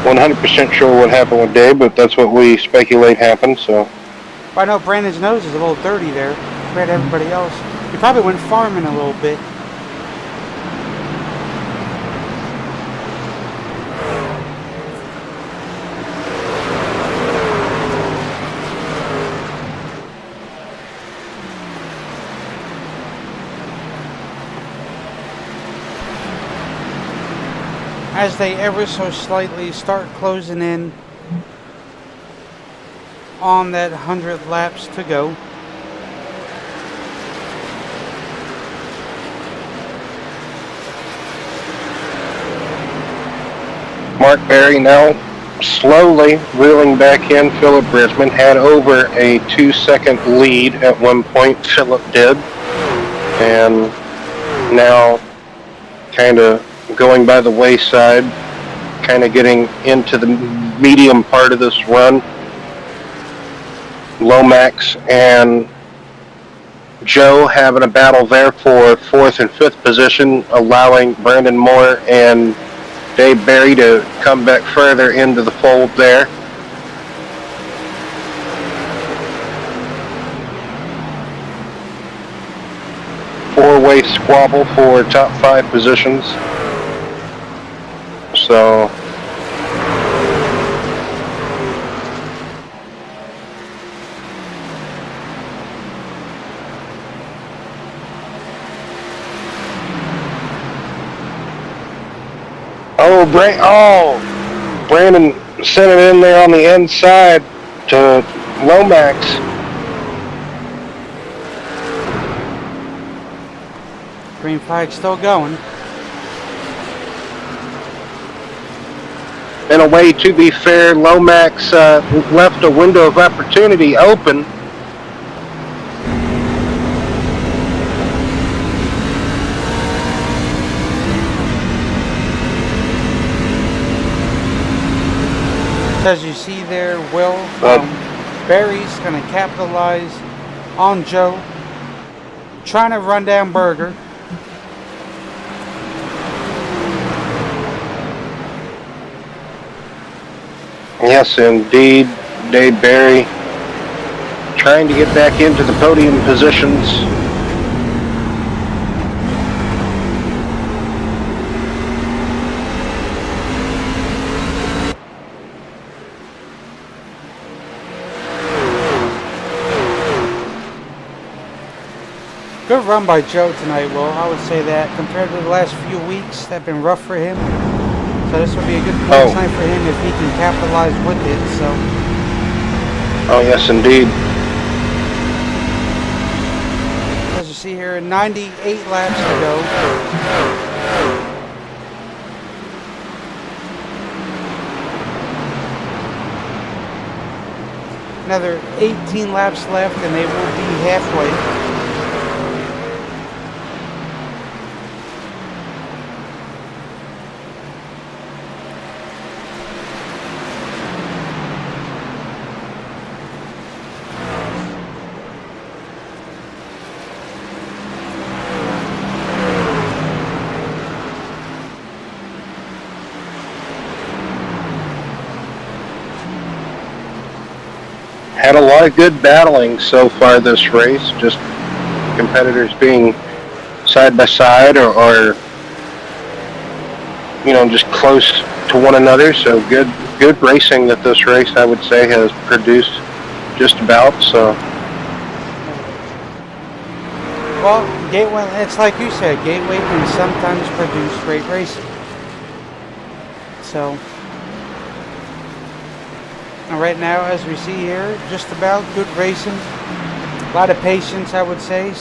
100% sure what happened with Dave, but that's what we speculate happened. So I know Brandon's nose is a little dirty there compared to everybody else. He probably went farming a little bit. as they ever so slightly start closing in on that 100 laps to go. Mark Berry now slowly reeling back in. Philip Brisman had over a 2-second lead at one point, Philip did. And now kind of going by the wayside, kind of getting into the medium part of this run. Lomax and Joe having a battle there for 4th and 5th position, allowing Brandon Moore and Dave Berry to come back further into the fold there. Four-way squabble for top 5 positions. So Brandon sent it in there on the inside to Lomax. Green flag still going. In a way, to be fair, Lomax left a window of opportunity open. As you see there, Will, Barry's going to capitalize on Joe, trying to run down Berger. Yes, indeed, Dave Berry trying to get back into the podium positions. Good run by Joe tonight, Will. I would say that compared to the last few weeks that have been rough for him. So this would be a good point tonight for him if he can capitalize with it. So. Oh yes, indeed. As you see here, 98 laps to go. Another 18 laps left, and they will be halfway. Had a lot of good battling so far this race, just competitors being side by side or you know, just close to one another. So good racing that this race, I would say, has produced just about. So well, Gateway, it's like you said, Gateway can sometimes produce great racing. So, and right now, as we see here, just about good racing. A lot of patience, I would say.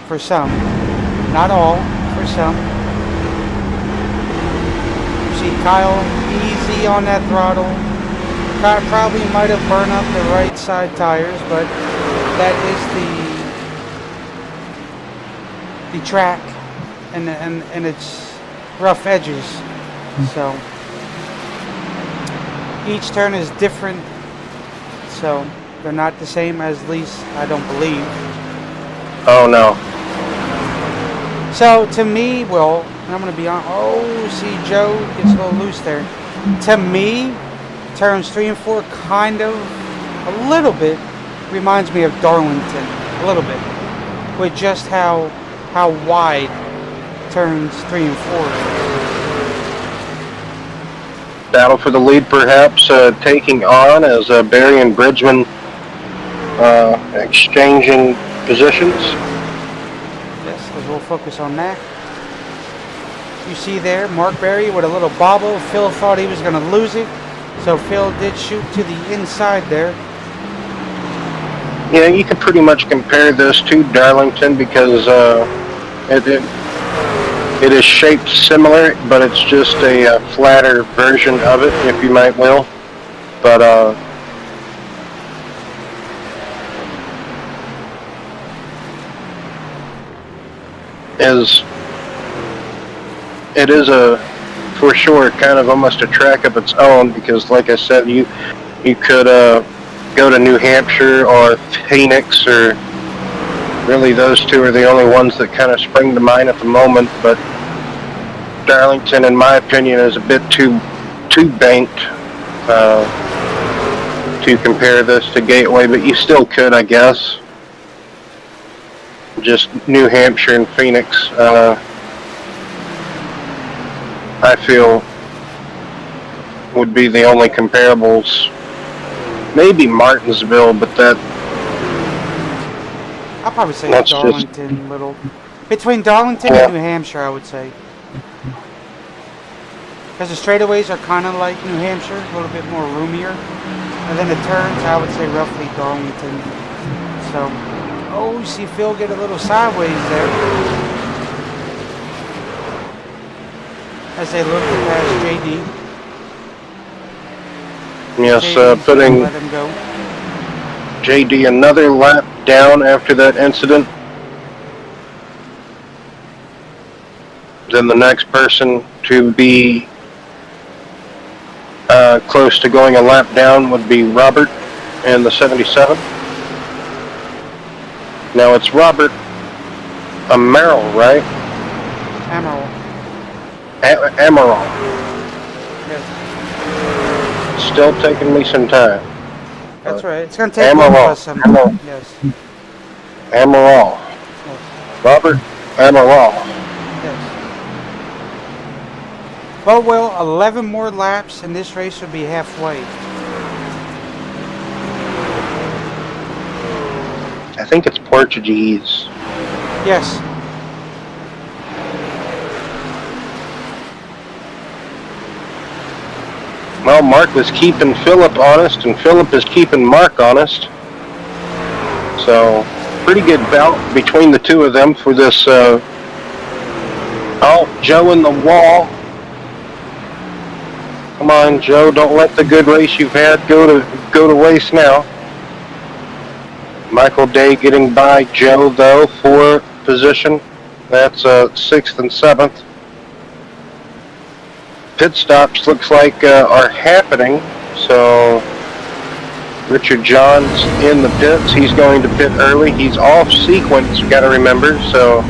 For some. Not all, for some. You see Kyle easy on that throttle. Probably might have burned up the right side tires, but that is the track and its rough edges. So each turn is different, so they're not the same, as least I don't believe. oh no. So to me, well, and I'm going to be on. Oh, see, Joe gets a little loose there. To me, turns 3 and 4 kind of a little bit reminds me of Darlington, a little bit, with just how wide turns 3 and 4. Battle for the lead, perhaps, taking on as Berry and Bridgman exchanging positions. Yes, because we'll focus on that. You see there, Mark Berry with a little bobble. Phil thought he was going to lose it, so Phil did shoot to the inside there. Yeah, you could pretty much compare this to Darlington because it is shaped similar, but it's just a flatter version of it, if you might will. But it is a, for sure, kind of almost a track of its own because, like I said, you could go to New Hampshire or Phoenix, or really those two are the only ones that kind of spring to mind at the moment. But Darlington, in my opinion, is a bit too banked to compare this to Gateway, but you still could, I guess. Just New Hampshire and Phoenix, I feel, would be the only comparables. Maybe Martinsville, but I'll probably say that's Darlington, just, little. Between Darlington and New Hampshire, I would say. Because the straightaways are kind of like New Hampshire, a little bit more roomier. And then the turns, I would say roughly Darlington. So, oh, you see Phil get a little sideways there. As they look past JD. yes, JD's putting let him go. JD another lap down after that incident. Then the next person to be close to going a lap down would be Robert in the 77. Now it's Robert Amaral, right? Amaral. Amaral. Yes. Still taking me some time. That's right. It's going to take Amaral. us some time. Yes. Amaral. Yes. Robert Amaral. Yes. Well, 11 more laps and this race will be halfway. I think it's Portuguese. Yes. Well, Mark was keeping Philip honest, and Philip is keeping Mark honest. So, pretty good bout between the two of them for this. Oh, Joe in the wall. Come on, Joe! Don't let the good race you've had go to waste now. Michael Day getting by Joe though for position. That's 6th and 7th. Pit stops looks like are happening. So Richard Johns in the pits. He's going to pit early. He's off sequence. You got to remember. So.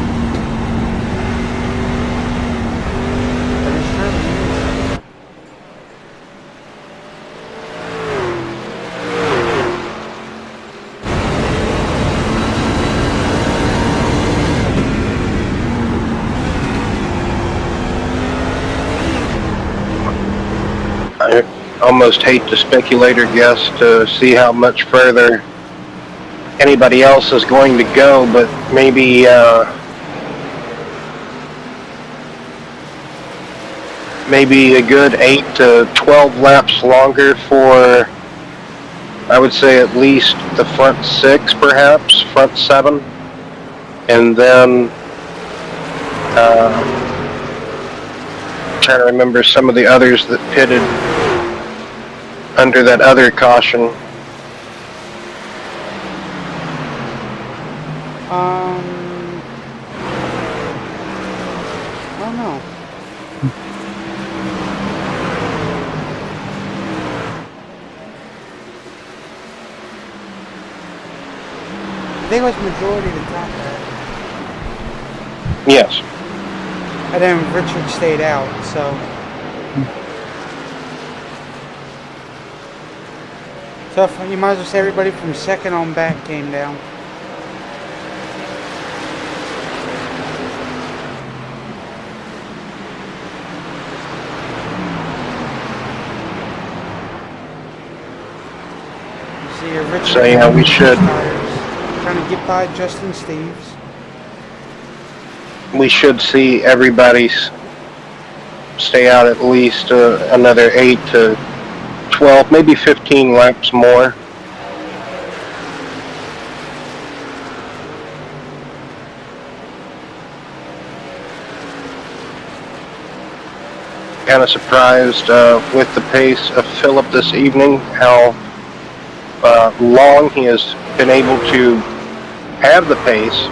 I almost hate to speculate or guess to see how much further anybody else is going to go, but maybe maybe a good 8 to 12 laps longer for, I would say, at least the front 6, perhaps front 7, and then trying to remember some of the others that pitted under that other caution. I don't know. I think it was majority to top that. Yes. And then Richard stayed out, so. So you might as well say everybody from second on back came down. You see your Richard. So yeah, we should. Trying to get by Justin Steves. We should see everybody's stay out at least another 8 to 12, maybe 15 laps more. Kind of surprised with the pace of Philip this evening, how long he has been able to have the pace.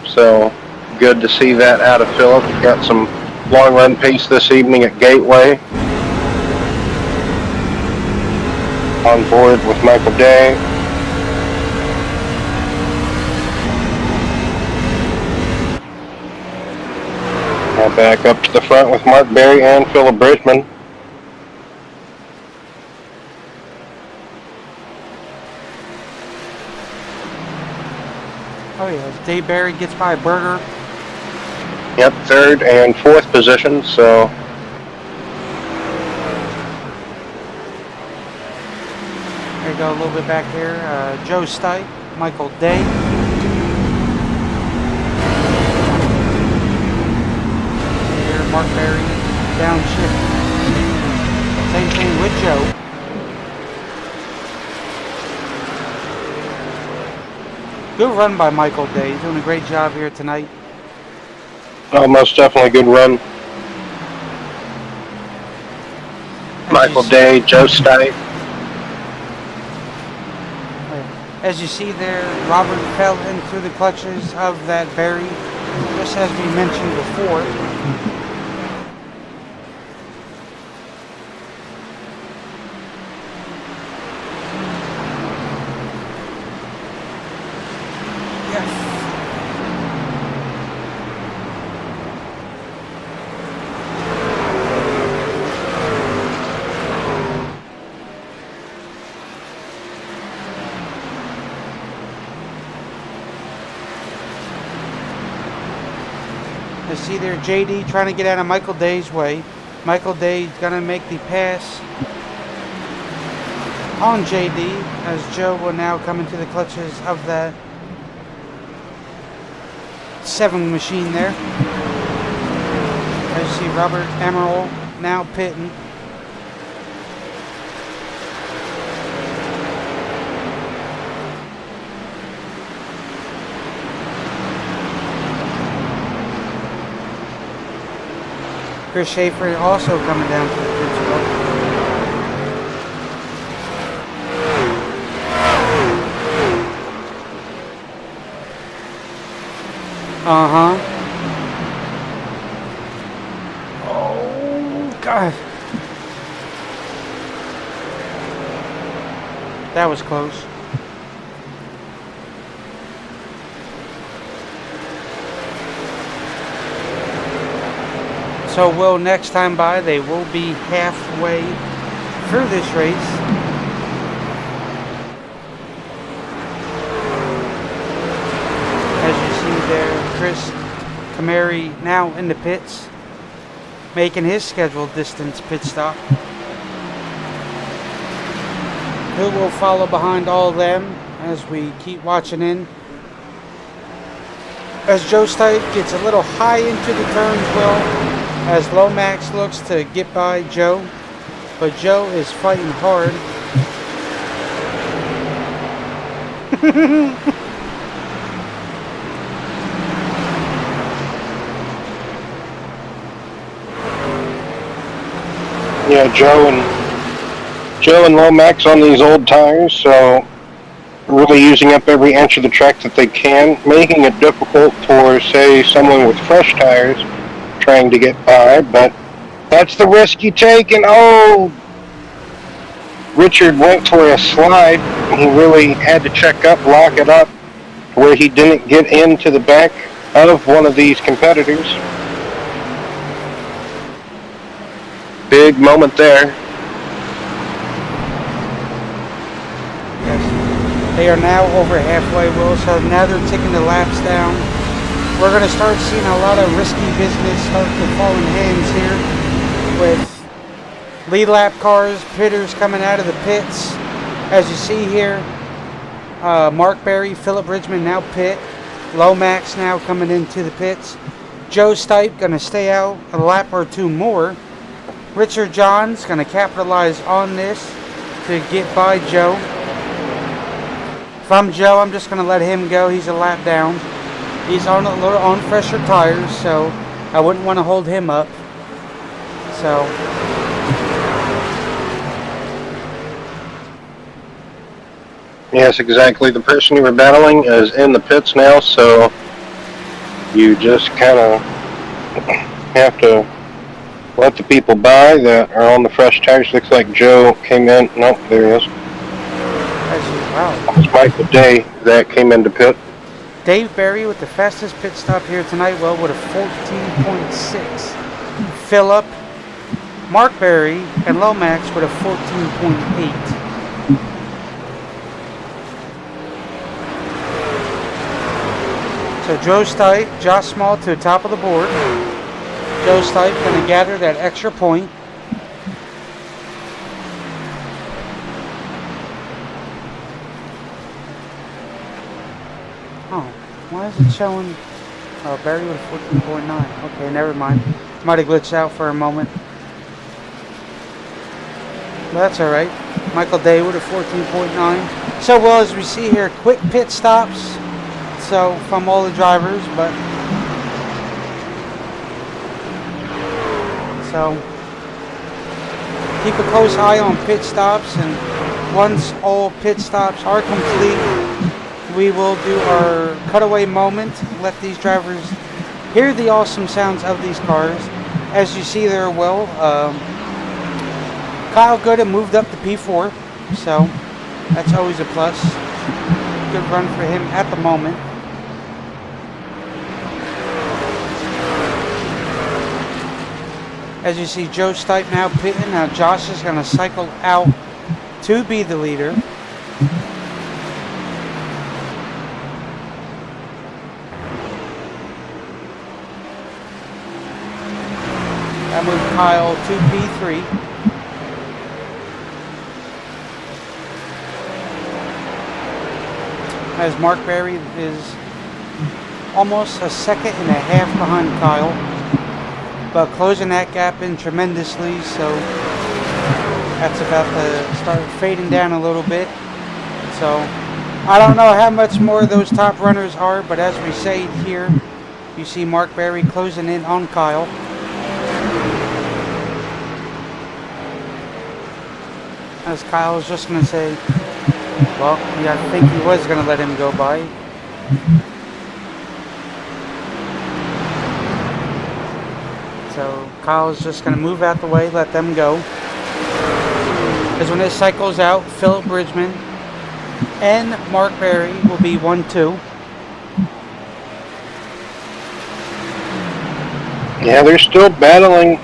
So good to see that out of Philip. Got some long run pace this evening at Gateway. On board with Michael Day. Now back up to the front with Mark Berry and Philip Bridgman. Oh yeah, Dave Barry gets by Berger. Yep, third and fourth position, so There you go, a little bit back here. Joe Stipe, Michael Day. Here, Mark Berry, downshift. Same thing with Joe. Good run by Michael Day. He's doing a great job here tonight. oh, most definitely a good run. Michael Day, Joe Stipe. As you see there, Robert fell into the clutches of that Berry, just as we mentioned before. You see there JD trying to get out of Michael Day's way. Michael Day gonna make the pass on JD as Joe will now come into the clutches of that 7 machine there. As you see Robert Emerald now pitting. Chris Schaefer also coming down to the pits road. Oh, God. That was close. So will next time by, they will be halfway through this race. As you see there, Chris Camary now in the pits, making his scheduled distance pit stop. Who will follow behind all of them as we keep watching in. As Joe Stipe gets a little high into the turns, well, as Lomax looks to get by Joe, but Joe is fighting hard. Yeah, Joe and Lomax on these old tires, so really using up every inch of the track that they can, making it difficult for, say, someone with fresh tires trying to get by, but that's the risk you take. And oh, Richard went for a slide. He really had to check up, lock it up, where he didn't get into the back of one of these competitors. Big moment there. Yes. They are now over halfway, Will, so now they're taking the laps down. We're going to start seeing a lot of risky business start to fall in hands here with lead lap cars, pitters coming out of the pits. As you see here, Mark Berry, Philip Bridgman now pit. Lomax now coming into the pits. Joe Stipe going to stay out a lap or two more. Richard John's going to capitalize on this to get by Joe. If I'm Joe, I'm just going to let him go. He's a lap down. He's on a little on fresher tires, so I wouldn't want to hold him up. So Yes, exactly. The person you were battling is in the pits now, so you just kind of have to let the people by that are on the fresh tires. Looks like Joe came in. Nope, there he is. wow. It's Michael Day that came into pit. Dave Berry with the fastest pit stop here tonight, well, with a 14.6. Phillip, Mark Berry, and Lomax with a 14.8. So Joe Stipe, Josh Small to the top of the board. Joe Stipe going to gather that extra point. Oh, why is it showing? Oh, Barry with a 14.9. Okay, never mind. Might have glitched out for a moment. But that's alright. Michael Day with a 14.9. So, well, as we see here, quick pit stops. So, from all the drivers, but so keep a close eye on pit stops, and once all pit stops are complete, we will do our cutaway moment. Let these drivers hear the awesome sounds of these cars. As you see there, well, Kyle Gooden moved up to P4, so that's always a plus. Good run for him at the moment. As you see, Joe Stipe now pitting. Now Josh is going to cycle out to be the leader. That moved Kyle to P3. As Mark Berry is almost a second and a half behind Kyle, but closing that gap in tremendously, so that's about to start fading down a little bit. So I don't know how much more those top runners are, but as we say here, you see Mark Berry closing in on Kyle. As Kyle was just going to say, well, yeah, I think he was going to let him go by. So Kyle's just going to move out the way, let them go. Because when this cycles out, Philip Bridgman and Mark Berry will be 1-2. Yeah, they're still battling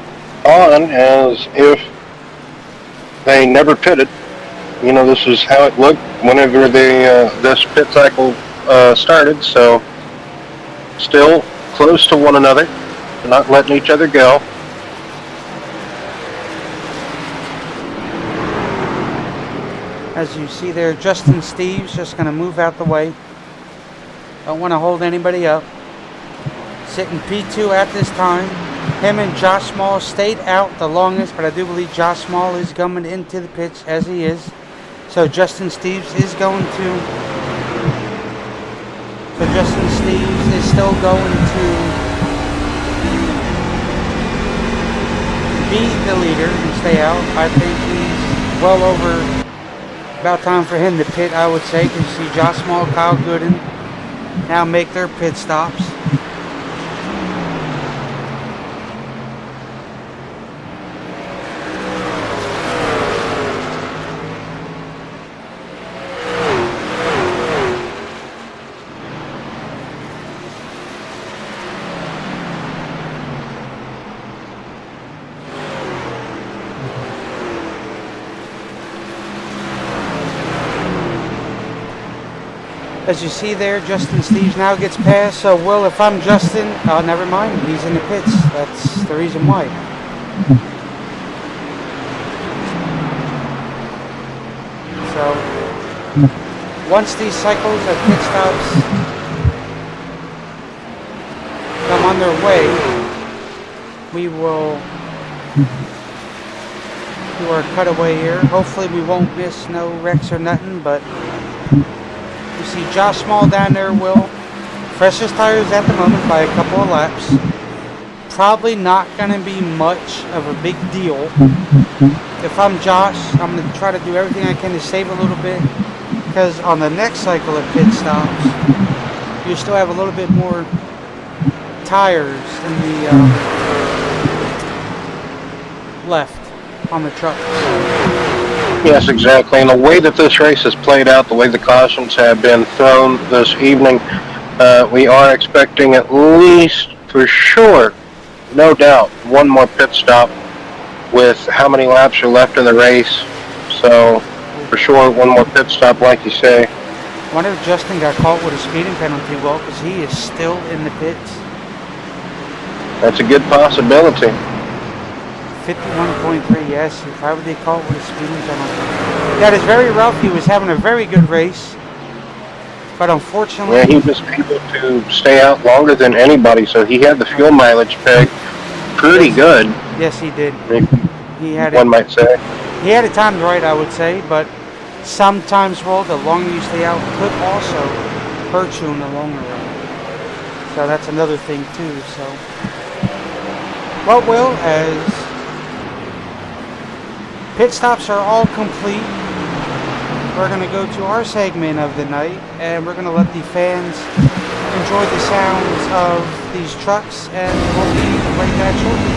on as if they never pitted. You know, this is how it looked whenever this pit cycle started. So still close to one another, not letting each other go. As you see there, Justin Steves just going to move out the way. Don't want to hold anybody up. Sitting P2 at this time. Him and Josh Small stayed out the longest, but I do believe Josh Small is coming into the pits as he is. So Justin Steves is going to... So Justin Steves is still going to be the leader and stay out. I think he's well over about time for him to pit, I would say, because you see Josh Small, Kyle Gooden now make their pit stops. As you see there, Justin Steves now gets passed. So, well, if I'm Justin, never mind. He's in the pits. That's the reason why. So, once these cycles of pit stops come on their way, we will do our cutaway here. Hopefully we won't miss no wrecks or nothing, but you see Josh Small down there, Will. Freshest tires at the moment by a couple of laps. Probably not going to be much of a big deal. If I'm Josh, I'm going to try to do everything I can to save a little bit, because on the next cycle of pit stops, you still have a little bit more tires in the left on the truck. Yes, exactly. And the way that this race has played out, the way the cautions have been thrown this evening, we are expecting at least, for sure, no doubt, one more pit stop with how many laps are left in the race. So, for sure, one more pit stop, like you say. I wonder if Justin got caught with a speeding penalty, Will, because he is still in the pits. That's a good possibility. 51.3, yes, he probably did caught with a speeding penalty. That is very rough. He was having a very good race, but unfortunately... Yeah, he was able to stay out longer than anybody, so he had the fuel mileage pegged pretty good. Yes, he did. He had One might say. He had it timed right, I would say, but sometimes, well, the longer you stay out could also hurt you in the longer run. So that's another thing too. So, well, Will, as pit stops are all complete, we're going to go to our segment of the night, and we're going to let the fans enjoy the sounds of these trucks, and we'll be right back shortly.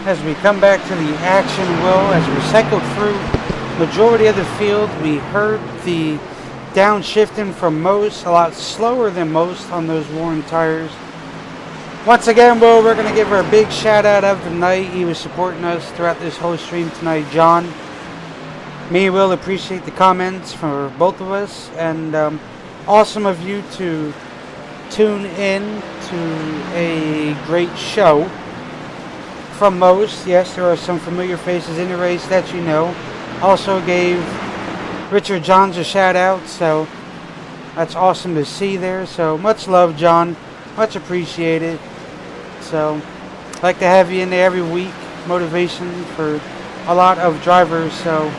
as we come back to the action, Will, as we cycled through majority of the field, we heard the downshifting from most, a lot slower than most on those worn tires. Once again, Will, we're going to give her a big shout out of the night. He was supporting us throughout this whole stream tonight, John. Me and Will appreciate the comments for both of us, and awesome of you to tune in to a great show from most. Yes, there are some familiar faces in the race that you know. Also gave Richard Johns a shout out, so that's awesome to see there. So much love, John, much appreciated. So like to have you in there every week, motivation for a lot of drivers, so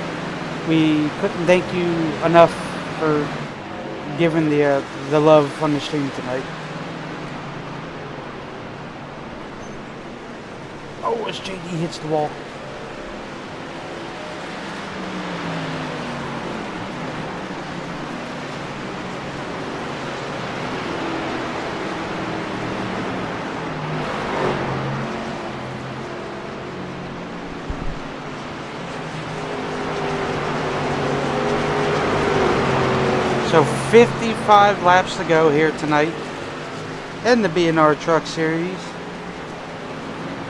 we couldn't thank you enough for giving the love on the stream tonight. Oh, as JD hits the wall. So 55 laps to go here tonight in the BNR Truck Series.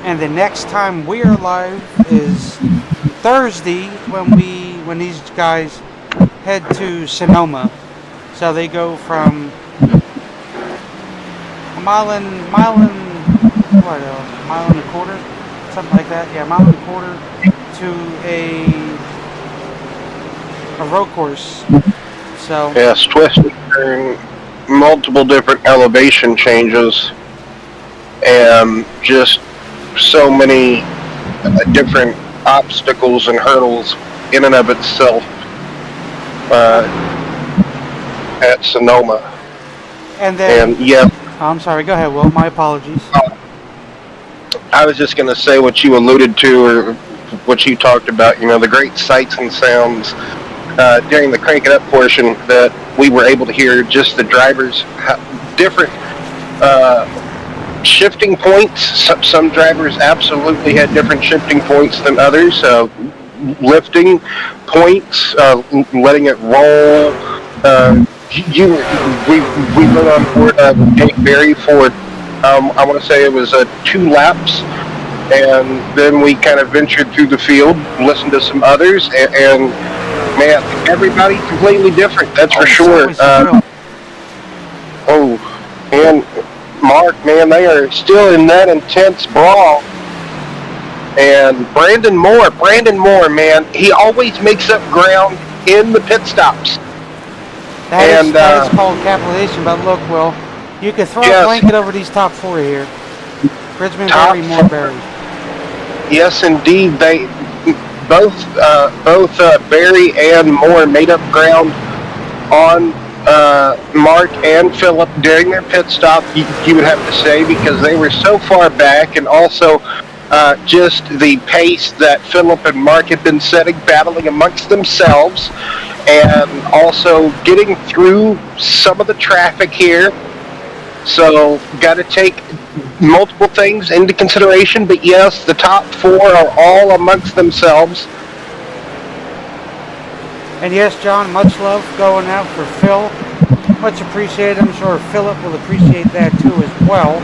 And the next time we are live is Thursday when these guys head to Sonoma. So they go from a mile and a quarter, something like that. Yeah, mile and a quarter to a road course. So yes, twisting, turn, multiple different elevation changes, and just so many different obstacles and hurdles in and of itself at Sonoma. And then, yeah, I'm sorry. Go ahead, Will. My apologies. I was just going to say what you alluded to, or what you talked about. You know, the great sights and sounds during the crank it up portion that we were able to hear. Just the drivers, different shifting points. Some drivers absolutely had different shifting points than others. Lifting points, letting it roll. We went on board Jake Berry for I want to say it was 2 laps, and then we kind of ventured through the field, listened to some others, and man, everybody completely different. That's for sure. And Mark, man, they are still in that intense brawl. And Brandon Moore, man, he always makes up ground in the pit stops. That is called capitalization, but look, Will, you can throw a blanket over these top 4 here. Bridgman, Berry, Moore, Berry. Yes, indeed. They both Berry and Moore made up ground on Mark and Phillip during their pit stop, you would have to say, because they were so far back, and also just the pace that Phillip and Mark had been setting, battling amongst themselves, and also getting through some of the traffic here. So, got to take multiple things into consideration, but yes, the top 4 are all amongst themselves. And yes, John, much love going out for Phil. Much appreciated. I'm sure Philip will appreciate that too as well.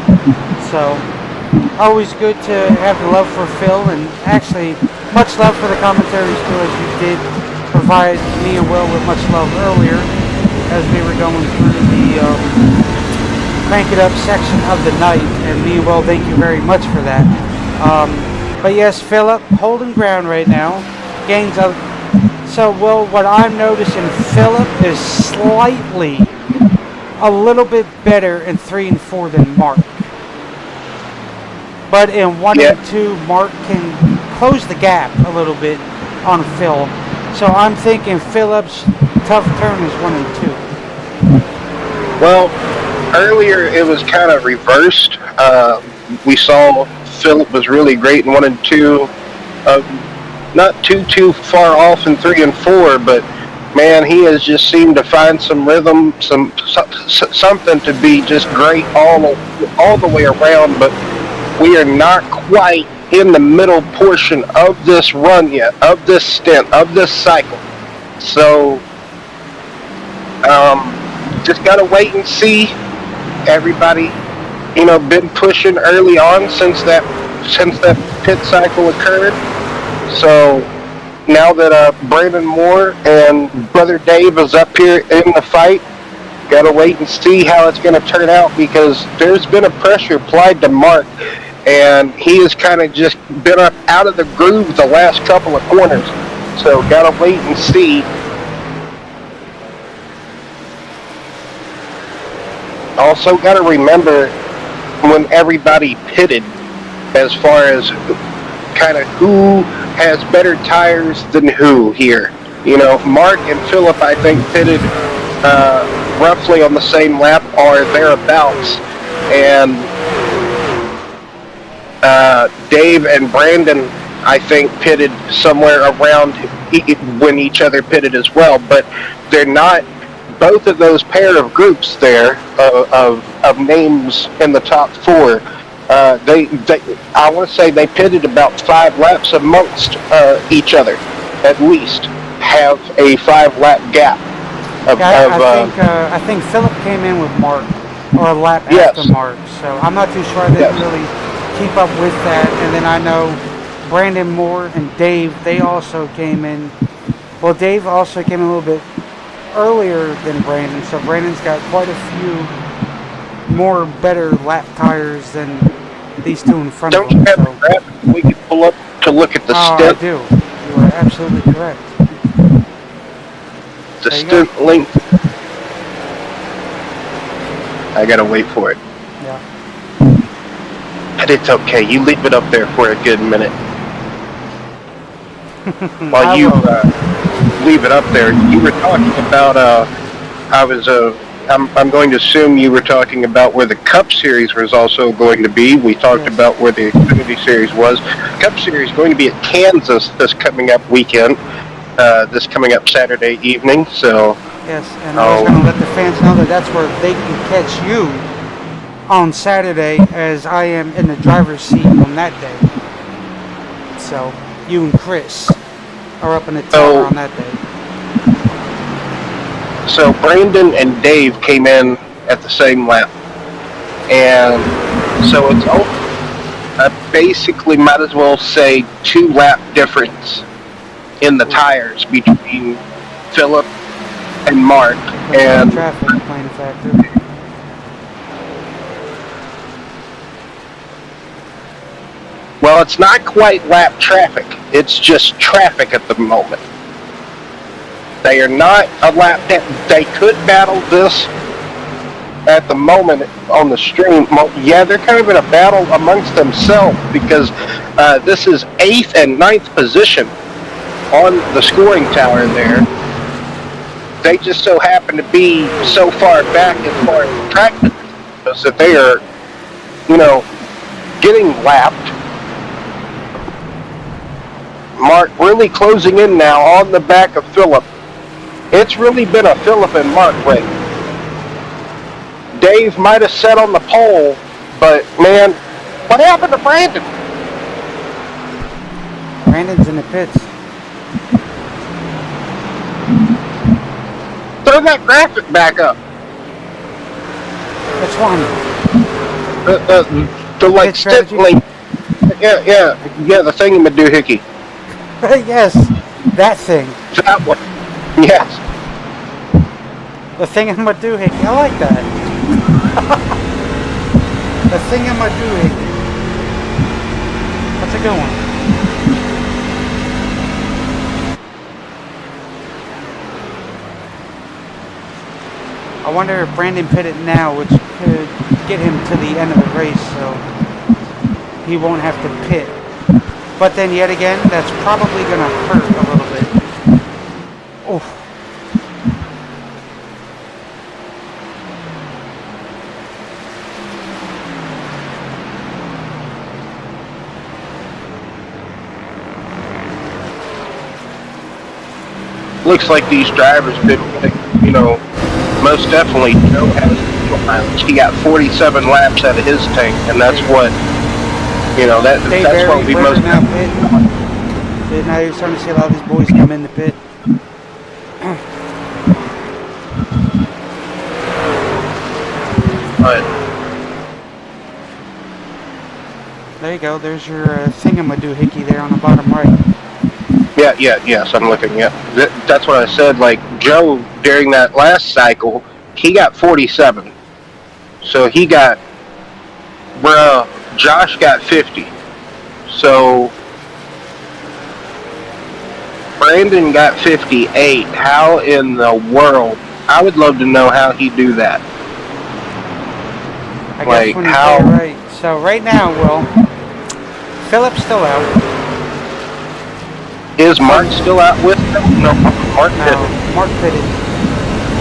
So, always good to have the love for Phil, and actually much love for the commentaries too, as you did provide me and Will with much love earlier as we were going through the crank it up section of the night, and me and Will, thank you very much for that. But yes, Philip holding ground right now, gains of. So, Will, what I'm noticing, Philip is slightly a little bit better in 3 and 4 than Mark. But in 1 and 2, Mark can close the gap a little bit on Phil. So I'm thinking Philip's tough turn is 1 and 2. Well, earlier it was kind of reversed. We saw Philip was really great in 1 and 2. Not too far off in 3 and 4, but man, he has just seemed to find some rhythm, something to be just great all the way around. But we are not quite in the middle portion of this run yet, of this stint, of this cycle. So, just gotta wait and see. Everybody, been pushing early on since that pit cycle occurred. So now that Brandon Moore and Brother Dave is up here in the fight, gotta wait and see how it's gonna turn out, because there's been a pressure applied to Mark, and he has kind of just been up out of the groove the last couple of corners. So gotta wait and see. Also gotta remember when everybody pitted, as far as kind of who has better tires than who here. Mark and Philip, I think, pitted roughly on the same lap or thereabouts, and Dave and Brandon, I think, pitted somewhere around when each other pitted as well, but they're not both of those pair of groups there of names in the top four. They I want to say they pitted about 5 laps amongst each other, at least have a 5-lap gap. I think Philip came in with Mark, or a lap after Mark, so I'm not too sure. I didn't really keep up with that. And then I know Brandon Moore and Dave, they also came in. Well, Dave also came in a little bit earlier than Brandon, so Brandon's got quite a few more better lap tires than these two in front of him. Don't you have a graphic we could pull up to look at the stint? I do. You are absolutely correct. The stint length. I gotta wait for it. Yeah. But it's okay. You leave it up there for a good minute. While you leave it up there, you were talking about. I'm going to assume you were talking about where the Cup Series was also going to be. We talked about where the Xfinity Series was. Cup Series is going to be at Kansas this coming up weekend. This coming up Saturday evening. So yes, and I was going to let the fans know that that's where they can catch you on Saturday, as I am in the driver's seat on that day. So you and Chris are up in the tower on that day. So Brandon and Dave came in at the same lap, and so it's basically might as well say 2-lap difference in the tires between Philip and Mark. And traffic playing a factor. Well, it's not quite lap traffic. It's just traffic at the moment. They are not a lap. They could battle this at the moment on the stream. Well, yeah, they're kind of in a battle amongst themselves, because this is 8th and 9th position on the scoring tower there. They just so happen to be so far back as far as track that they are, getting lapped. Mark really closing in now on the back of Philip. It's really been a Philip and Mark race. Dave might have sat on the pole, but man, what happened to Brandon? Brandon's in the pits. Throw that graphic back up. Which one? The like stint link. Yeah, the thingamadoohickey. Yes, that thing. That one. Yes. The thingamadoohickey. I like that. The thingamadoohickey. That's a good one. I wonder if Brandon pitted now, which could get him to the end of the race, so he won't have to pit. But then yet again, that's probably going to hurt a little bit. Oof. Looks like these drivers been, most definitely Joe has mileage. He got 47 laps out of his tank, and that's what Dave that's Barry, what we Weber most. now pit. Now you're starting to see a lot of these boys come in the pit. But There you go. There's your thingamadoohickey there on the bottom right. yes, I'm looking at. That's what I said. Like Joe during that last cycle, he got 47. So he got, Josh got 50. So Brandon got 58. How in the world? I would love to know how he do that. I Like, guess when you how- say it right. So right now, Will, Philip's still out. Is Mark still out with him? No, Mark No, didn't. Mark pitted.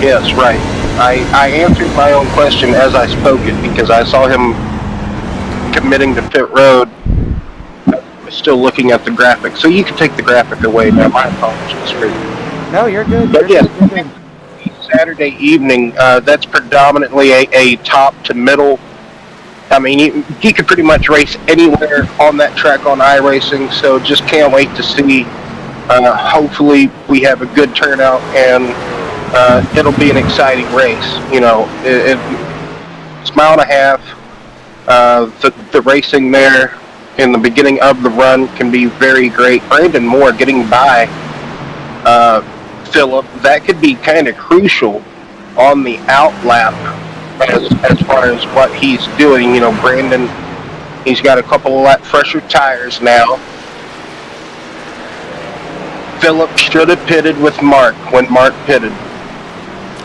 Yes, right. I answered my own question as I spoke it because I saw him committing to pit road. I was still looking at the graphic. So you can take the graphic away now. My apologies for No, you're good. But You're yes, good. You're good. Saturday evening, that's predominantly a top to middle. I mean, you could pretty much race anywhere on that track on iRacing, so just can't wait to see. Hopefully, we have a good turnout, and it'll be an exciting race. It's a mile and a half. The racing there in the beginning of the run can be very great. Brandon Moore getting by Philip, that could be kind of crucial on the outlap as far as what he's doing. Brandon, he's got a couple of fresher tires now. Philip should have pitted with Mark when Mark pitted.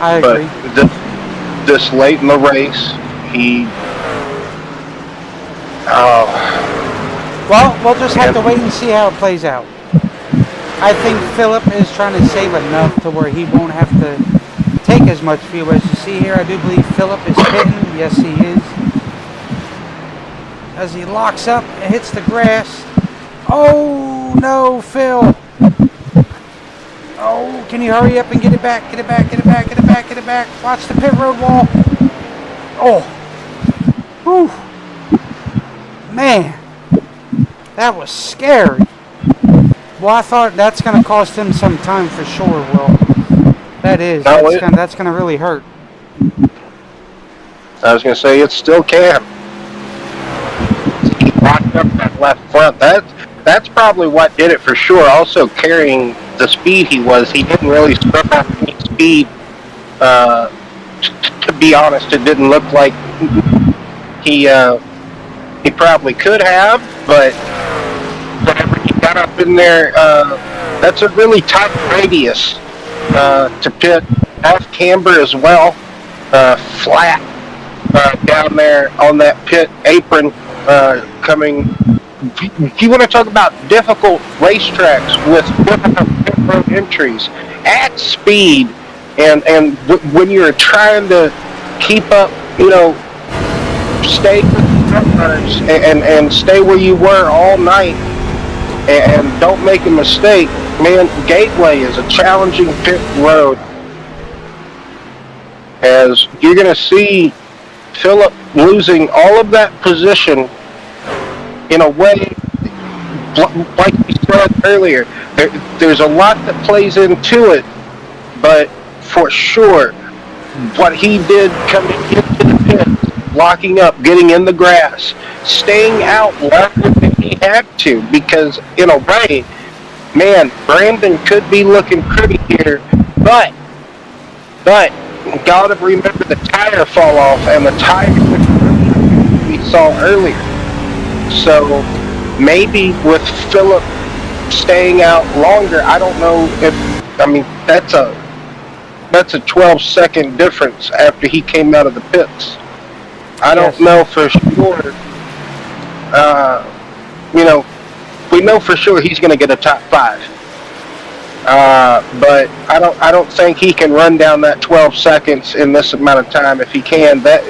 I agree. But this late in the race, he... Well, we'll just have to wait and see how it plays out. I think Philip is trying to save enough to where he won't have to take as much fuel. As you see here, I do believe Philip is pitting. Yes, he is. As he locks up and hits the grass. Oh, no, Phil. Oh, can you hurry up and get it back? Get it back, get it back, get it back, get it back. Watch the pit road wall. Oh. Whew. Man. That was scary. Well, I thought that's going to cost him some time for sure, Will. That is. That's going to really hurt. I was going to say, it still can. He locked up that left front. That's probably what did it for sure. Also, carrying the speed he was, he didn't really scrub out any speed. To be honest, it didn't look like he probably could have, but whenever he got up in there, that's a really tight radius to pit. Half camber as well, flat down there on that pit apron coming. If you want to talk about difficult racetracks with pit road entries at speed, and when you're trying to keep up, stay with the front runners and stay where you were all night, and don't make a mistake, man. Gateway is a challenging pit road, as you're going to see Philip losing all of that position in a way, like we said earlier, there's a lot that plays into it, but for sure, what he did coming into the pit, locking up, getting in the grass, staying out longer than he had to, because in a way, man, Brandon could be looking pretty here, but gotta remember the tire fall off and the tire we saw earlier. So maybe with Philip staying out longer, I don't know if, that's a 12-second difference after he came out of the pits. I don't know for sure. We know for sure he's going to get a top 5. But I don't think he can run down that 12 seconds in this amount of time. If he can, that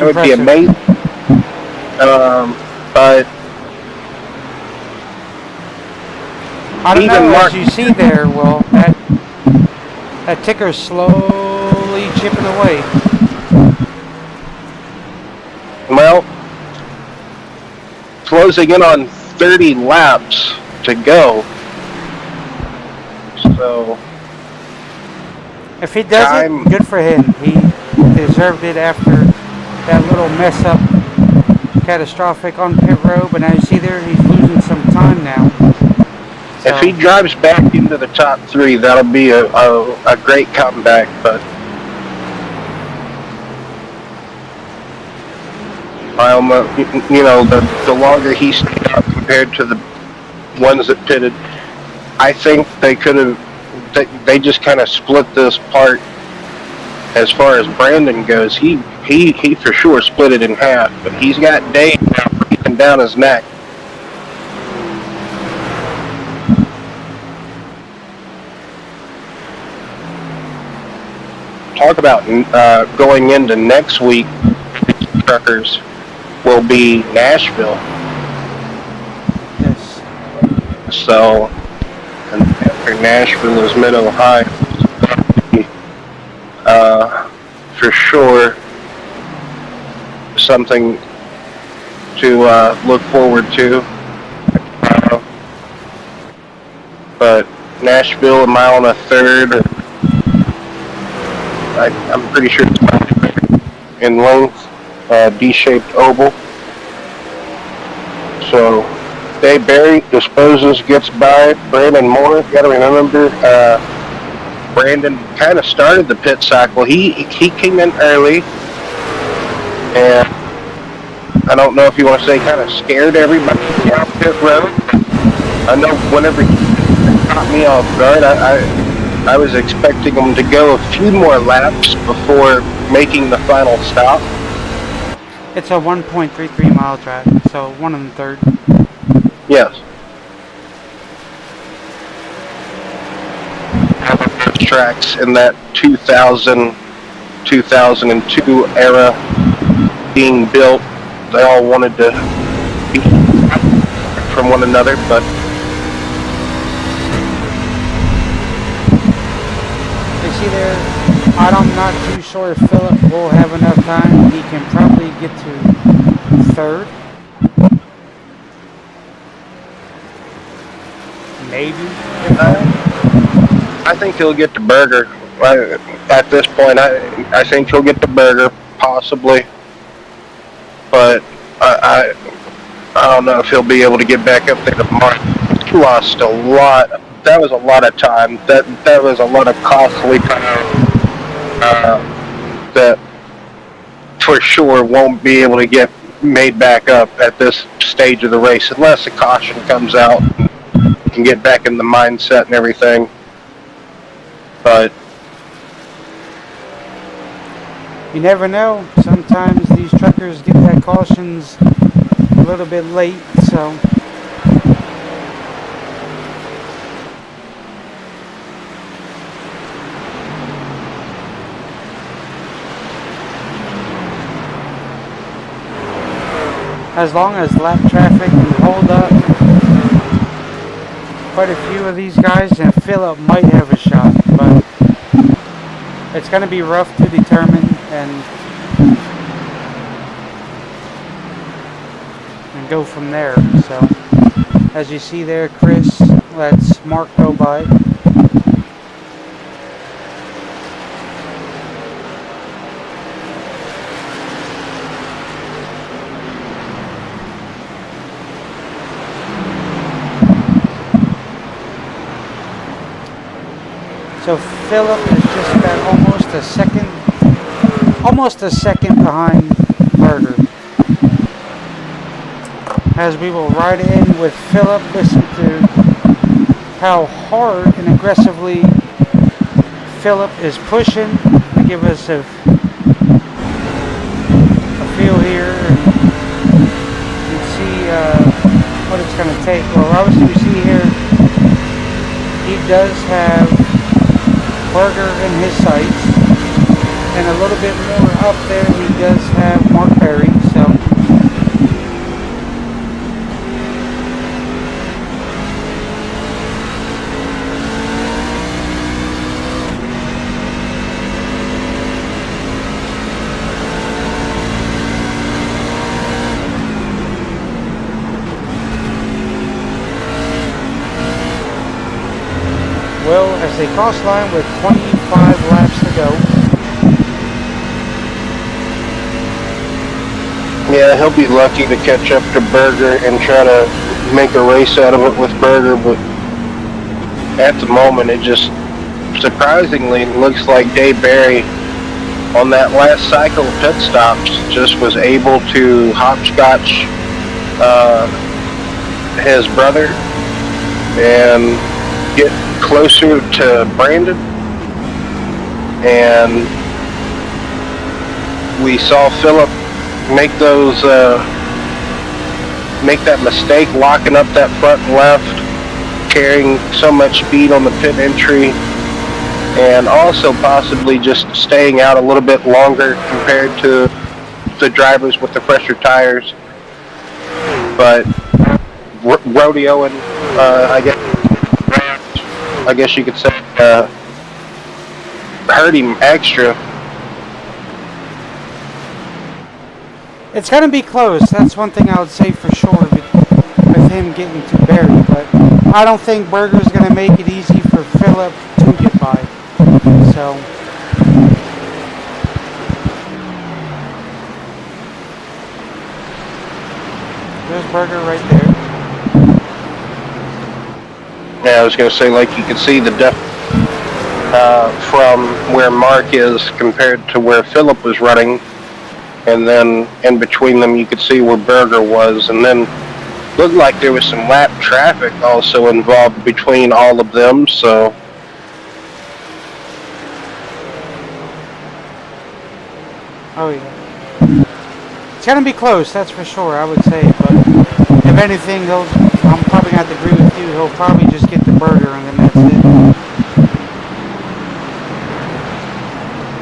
would be amazing. But I don't know. As you see there, Will, that ticker's slowly chipping away. Well, closing in on 30 laps to go. So if he does it, good for him. He deserved it after that little mess up, catastrophic on pit road. But now you see there, he's losing some time now. If he drives back into the top 3, that'll be a great comeback. But I almost, the longer he stayed out compared to the ones that pitted, I think they could have. They just kind of split this part. As far as Brandon goes, he for sure split it in half. But he's got Dave breathing down his neck. Talk about going into next week. Truckers will be Nashville. Yes. So, and after Nashville is Mid-Ohio. For sure, something to look forward to. But Nashville, a mile and a third. I'm pretty sure it's in length, D-shaped oval. So, Dave Barry disposes, gets by Brandon Moore. Got to remember, Brandon kind of started the pit cycle. He came in early, and I don't know if you want to say kind of scared everybody down pit road. I know whenever he caught me off guard, I was expecting him to go a few more laps before making the final stop. It's a 1.33 mile track, so 1 1/3. Yes. Tracks in that 2002 era being built, they all wanted to be from one another, but you see there, I'm not too sure if Philip will have enough time. He can probably get to 3rd. Maybe. I think he'll get the Berger. At this point, I think he'll get the Berger, possibly. But I don't know if he'll be able to get back up there tomorrow. He lost a lot. That was a lot of time. That was a lot of costly time that for sure won't be able to get made back up at this stage of the race unless a caution comes out and can get back in the mindset and everything. But you never know. Sometimes these truckers get that cautions a little bit late, so as long as lap traffic can hold up, quite a few of these guys, and Philip might have a shot, but it's going to be rough to determine and go from there. So as you see there, Chris lets Mark go by. So Philip is just about almost a second behind Berger. As we will ride in with Philip, listen to how hard and aggressively Philip is pushing to give us a feel here, and you can see what it's going to take. Well, obviously we see here he does have Berger in his sights, and a little bit more up there he does have Mark Perry, so as they cross line with 25 laps to go. Yeah, he'll be lucky to catch up to Berger and try to make a race out of it with Berger, but at the moment it just surprisingly looks like Dave Barry on that last cycle of pit stops just was able to hopscotch his brother and get closer to Brandon, and we saw Phillip make that mistake locking up that front and left, carrying so much speed on the pit entry, and also possibly just staying out a little bit longer compared to the drivers with the fresher tires. But rodeoing, I guess you could say, hurt him extra. It's going to be close. That's one thing I would say for sure with him getting to Barry. But I don't think Berger's going to make it easy for Phillip to get by. So there's Berger right there. Yeah, I was going to say, like, you can see the from where Mark is compared to where Phillip was running, and then in between them you could see where Berger was, and then looked like there was some lap traffic also involved between all of them, so Oh yeah. It's going to be close, that's for sure, I would say. But if anything, I'm probably going to have to agree with you. He'll probably just get the Berger and then that's it.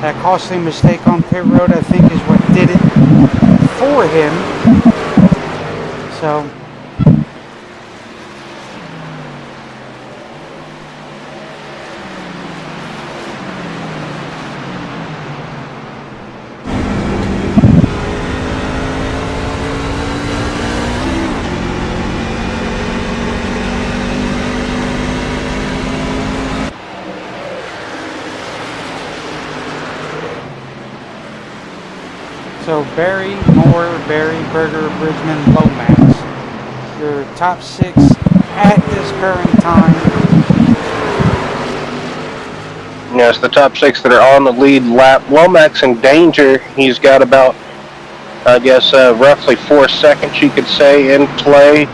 That costly mistake on pit road, I think, is what did it for him. So Barry, Moore, Barry, Berger, Bridgman, Lomax. Your top 6 at this current time. yes, the top 6 that are on the lead lap. Lomax in danger. He's got about, I guess, roughly 4 seconds, you could say, in play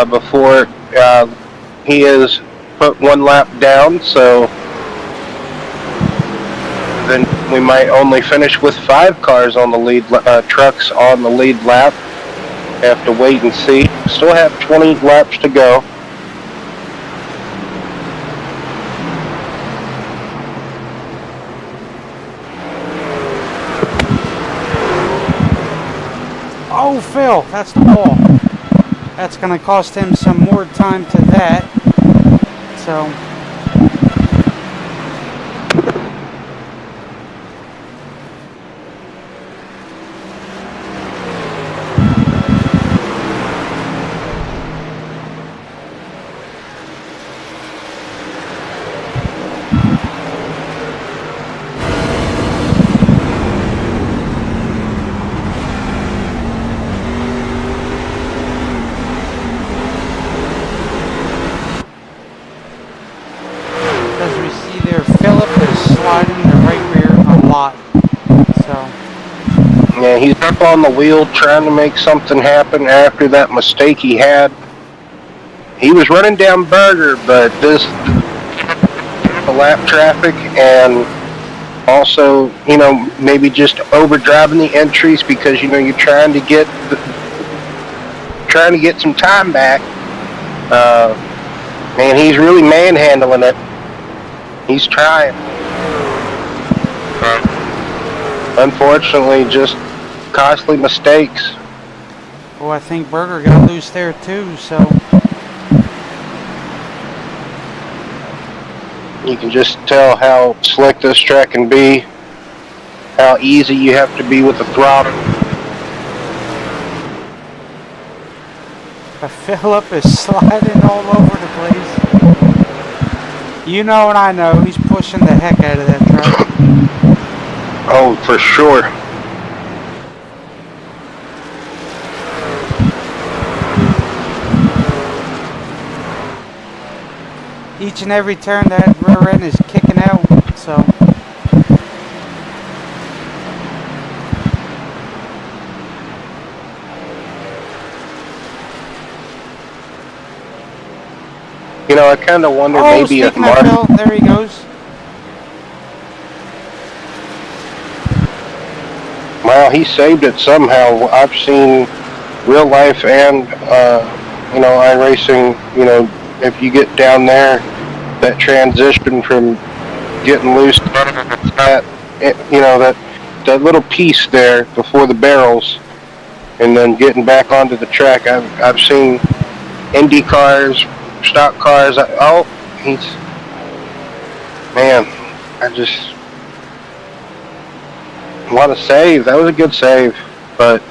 before he is put 1 lap down, so then we might only finish with 5 cars on the lead, trucks on the lead lap. Have to wait and see. Still have 20 laps to go. Oh, Phil, that's the ball. That's going to cost him some more time to that. So Yeah, he's up on the wheel trying to make something happen after that mistake he had. He was running down Berger, but the lap traffic and also, maybe just overdriving the entries because, you're trying to get some time back. Man, he's really manhandling it. He's trying. Unfortunately, just costly mistakes. Well, I think Berger got loose there too, so you can just tell how slick this track can be, how easy you have to be with the throttle. Phillip is sliding all over the place. You know and I know he's pushing the heck out of that truck. Oh, for sure. Each and every turn that rear end is kicking out, so. You know, I kind of wonder Oh, maybe if speaking of Mark. Phil, there he goes. Well, he saved it somehow. I've seen real life and iRacing. You know, if you get down there, that transition from getting loose to that, that little piece there before the barrels, and then getting back onto the track. I've seen Indy cars, stock cars. Man, I just want to save. That was a good save, but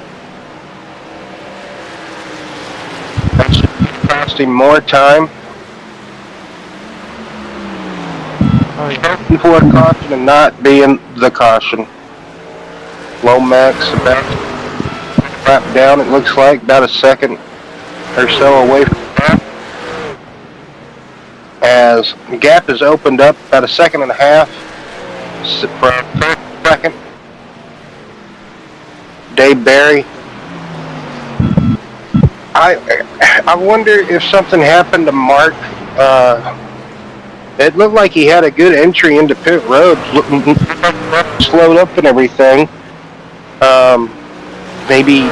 that's costing more time. Oh, yeah. For a caution and not being the caution. Lomax about wrap down. It looks like about a second or so away from that. As gap is opened up about a second and a half for a second. Dave Barry. I wonder if something happened to Mark. It looked like he had a good entry into pit road, slowed up and everything. Maybe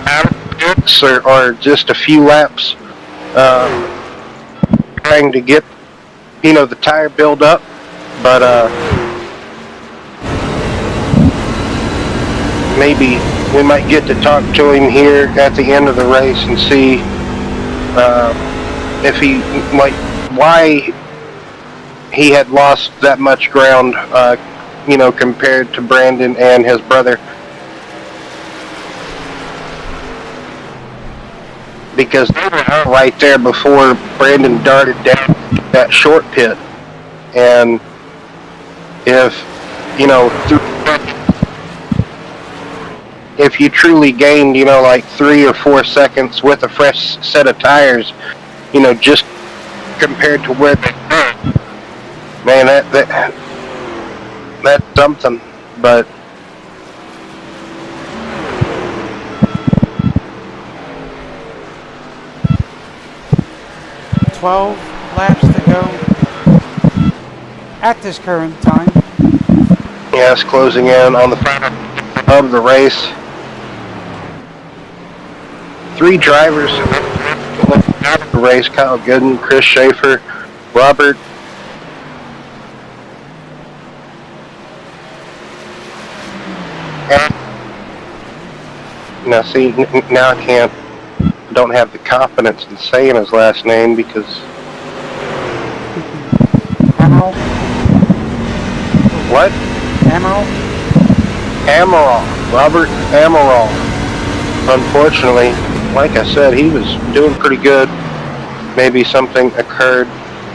out of pits or just a few laps, trying to get the tire build up, but maybe we might get to talk to him here at the end of the race and see if he why he had lost that much ground, compared to Brandon and his brother. Because they were right there before Brandon darted down that short pit. And if you truly gained, like 3 or 4 seconds with a fresh set of tires, just compared to where they were, man, that's something. But 12 laps to go at this current time. yeah, it's closing in on the front of the race. 3 drivers out of the race: Kyle Gooden, Chris Schaefer, Robert. Now, see, now I don't have the confidence in saying his last name because Amaral? what? Amaral? Amaral, Robert Amaral. Unfortunately, like I said, he was doing pretty good. Maybe something occurred,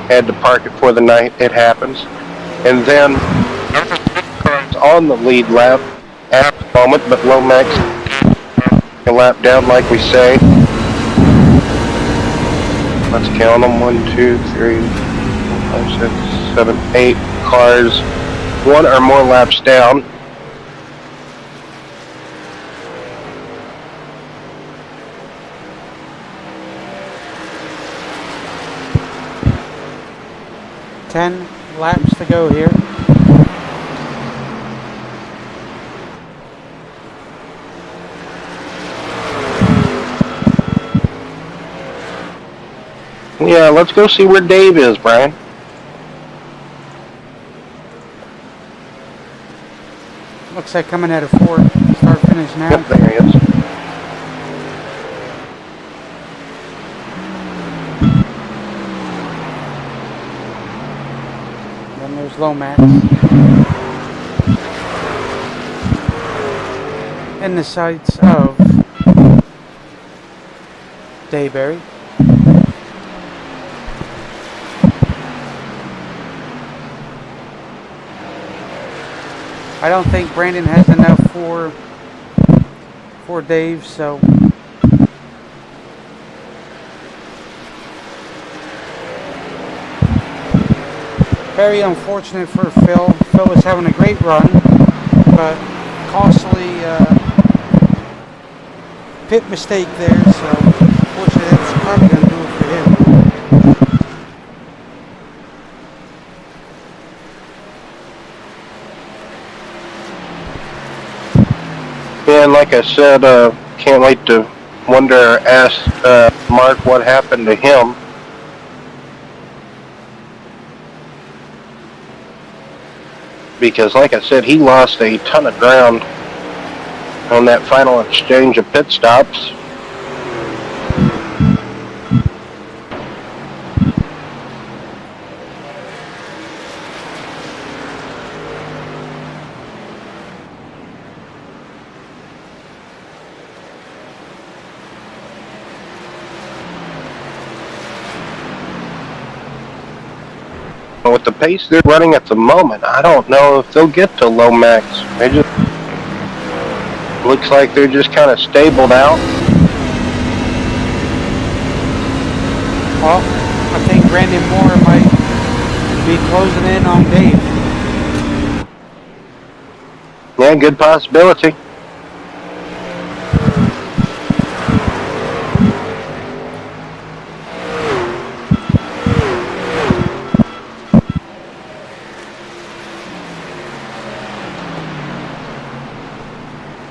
had to park it for the night. It happens. And then on the lead lap at the moment, but Lomax a lap down, like we say. Let's count them: 1, 2, 3, 4, 5, 6, 7, 8 cars, 1 or more laps down. Ten laps to go here. Yeah, let's go see where Dave is, Brian. Looks like coming out of 4. Start finish now. Yep, there he is. Then there's Lomax. In the sights of Dayberry. I don't think Brandon has enough for Dave, so very unfortunate for Phil. Phil was having a great run, but costly pit mistake there, so unfortunately that's probably going to do it for him. Yeah, and like I said, can't wait to wonder or ask Mark what happened to him. Because like I said, he lost a ton of ground on that final exchange of pit stops. With the pace they're running at the moment, I don't know if they'll get to low max. They just looks like they're just kind of stabled out. Well, I think Brandon Moore might be closing in on Dave. Yeah, good possibility.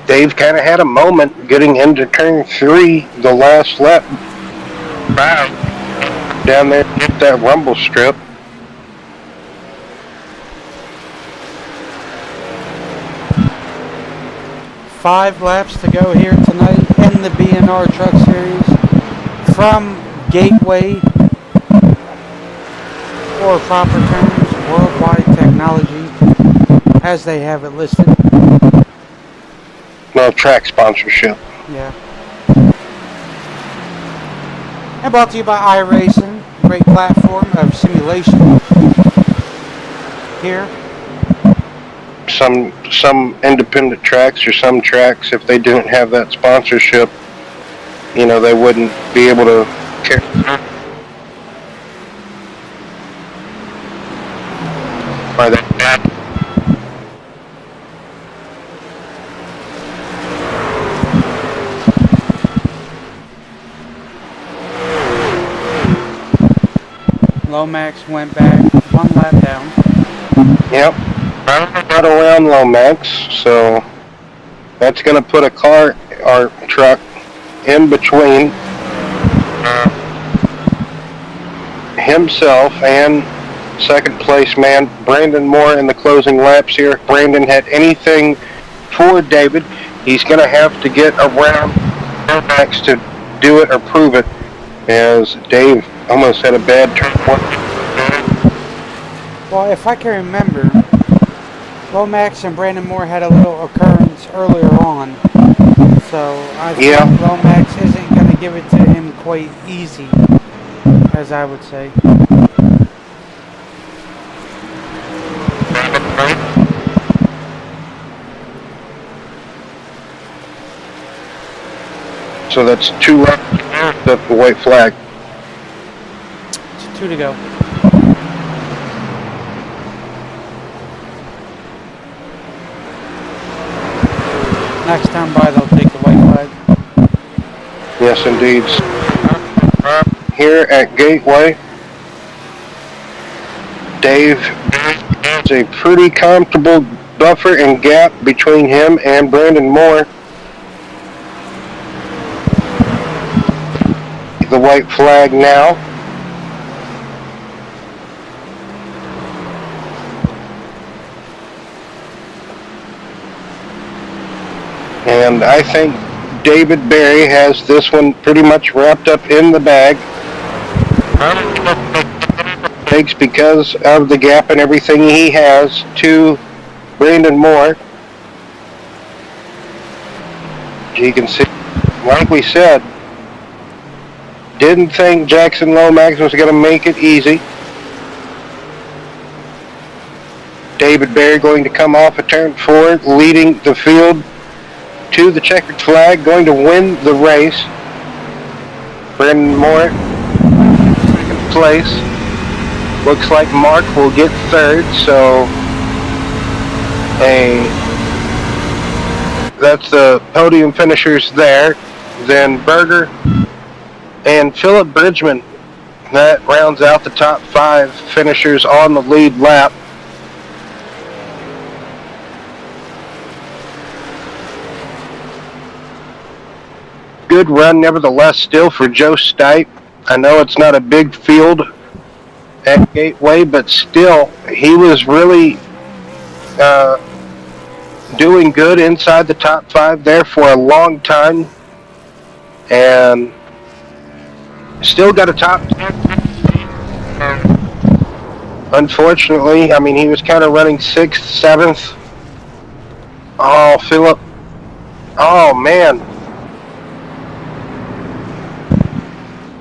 Dave kind of had a moment getting into turn 3, the last lap. Down there, hit that rumble strip. Five laps to go here tonight in the BNR Truck Series from Gateway, or proper terms, Worldwide Technology, as they have it listed. No track sponsorship. Yeah. And brought to you by iRacing, great platform of simulation here. Some independent tracks or some tracks, if they didn't have that sponsorship, you know, they wouldn't be able to carry. By that. Lomax went back one lap down. Yep. Right around Lomax, so that's going to put a car or truck in between himself and second place man Brandon Moore in the closing laps here. If Brandon had anything for David, he's going to have to get around Lomax to do it or prove it, as Dave almost had a bad turn. Well, if I can remember, Lomax and Brandon Moore had a little occurrence earlier on, so I think Lomax isn't going to give it to him quite easy, as I would say. So that's 2 laps of the white flag. It's 2 to go. Next time by, they'll take the white flag. Yes, indeed. Here at Gateway, Dave has a pretty comfortable buffer and gap between him and Brandon Moore. The white flag now. And I think David Berry has this one pretty much wrapped up in the bag. Thanks because of the gap and everything he has to Brandon Moore. You can see, like we said, didn't think Jackson Lomax was going to make it easy. Dave David Berry going to come off of turn 4, leading the field to the checkered flag, going to win the race. Brendan Moore, second place. Looks like Mark will get third, so that's the podium finishers there. Then Berger and Philip Bridgman. That rounds out the top 5 finishers on the lead lap. Good run, nevertheless, still for Joe Stipe. I know it's not a big field at Gateway, but still, he was really doing good inside the top 5 there for a long time. And still got a top 10. Unfortunately, I mean, he was kind of running 6th, 7th. Oh, Philip. Oh, man.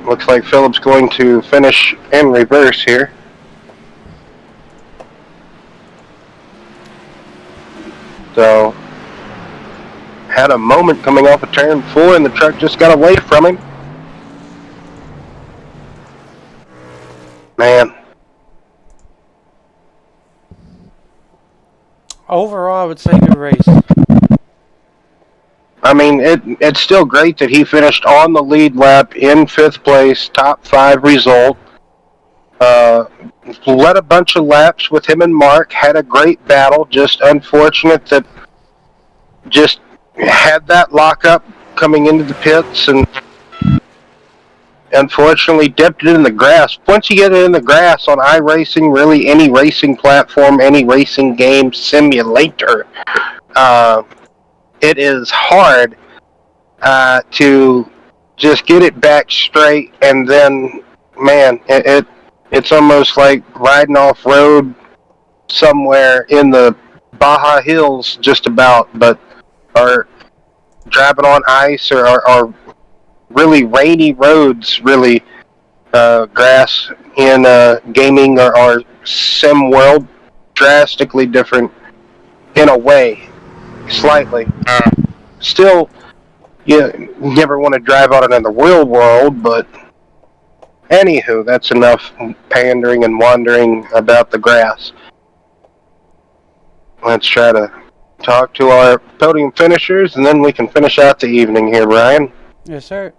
Looks like Philip's going to finish in reverse here. So, had a moment coming off of turn 4 and the truck just got away from him. Man. Overall, I would say good race. I mean, it's still great that he finished on the lead lap in 5th place, top 5 result. Led a bunch of laps with him and Mark, had a great battle, just unfortunate that just had that lockup coming into the pits and unfortunately dipped it in the grass. Once you get it in the grass on iRacing, really any racing platform, any racing game simulator, it is hard to just get it back straight, and then, man, it's almost like riding off-road somewhere in the Baja Hills, just about, or driving on ice, or really rainy roads, really grass in gaming or sim world, drastically different in a way, slightly. Still, you never want to drive on it in the real world, but anywho, that's enough pandering and wandering about the grass. Let's try to talk to our podium finishers, and then we can finish out the evening here, Brian. Yes, sir.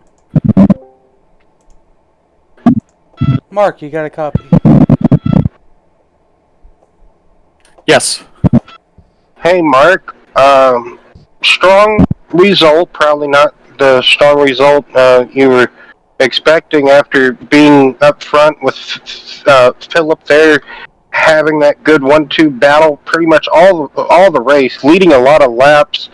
Mark, you got a copy? Yes. Hey, Mark. Strong result, probably not the strong result you were expecting after being up front with Philip there, having that good 1-2 battle pretty much all the race, leading a lot of laps.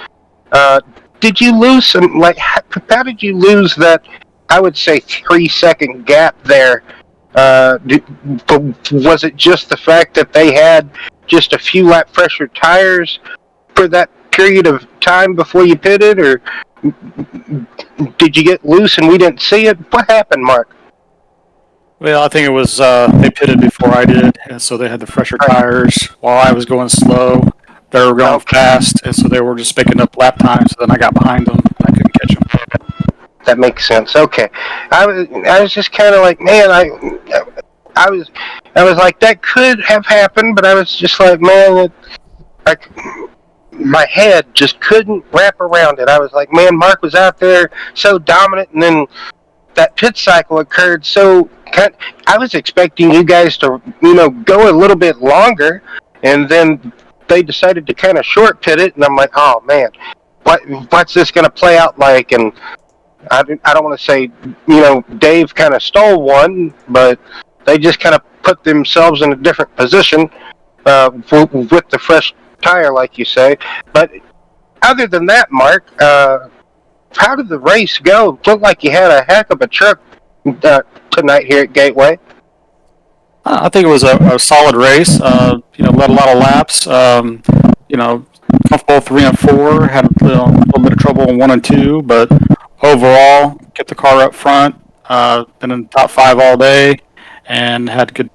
Did you lose some, like, how did you lose that, I would say, 3-second gap there? Was it just the fact that they had just a few lap fresher tires for that period of time before you pitted, or did you get loose and we didn't see it? What happened, Mark? Well, I think it was they pitted before I did, and so they had the fresher tires while I was going slow. They were going fast, and so they were just picking up lap times. So then I got behind them, and I couldn't catch them. That makes sense. Okay, I was just kind of like, man, I was like, that could have happened, but I was just like, man, my head just couldn't wrap around it. I was like, man, Mark was out there so dominant, and then that pit cycle occurred so I was expecting you guys to, go a little bit longer, and then they decided to kind of short pit it, and I'm like, oh man, what's this going to play out like? And I don't want to say, Dave kind of stole one, but they just kind of put themselves in a different position with the fresh tire, like you say. But other than that, Mark, how did the race go? Looked like you had a heck of a truck tonight here at Gateway. I think it was a solid race. Led a lot of laps. Comfortable 3 and 4. Had a little bit of trouble in 1 and 2, but overall, kept the car up front. Been in the top 5 all day, and had good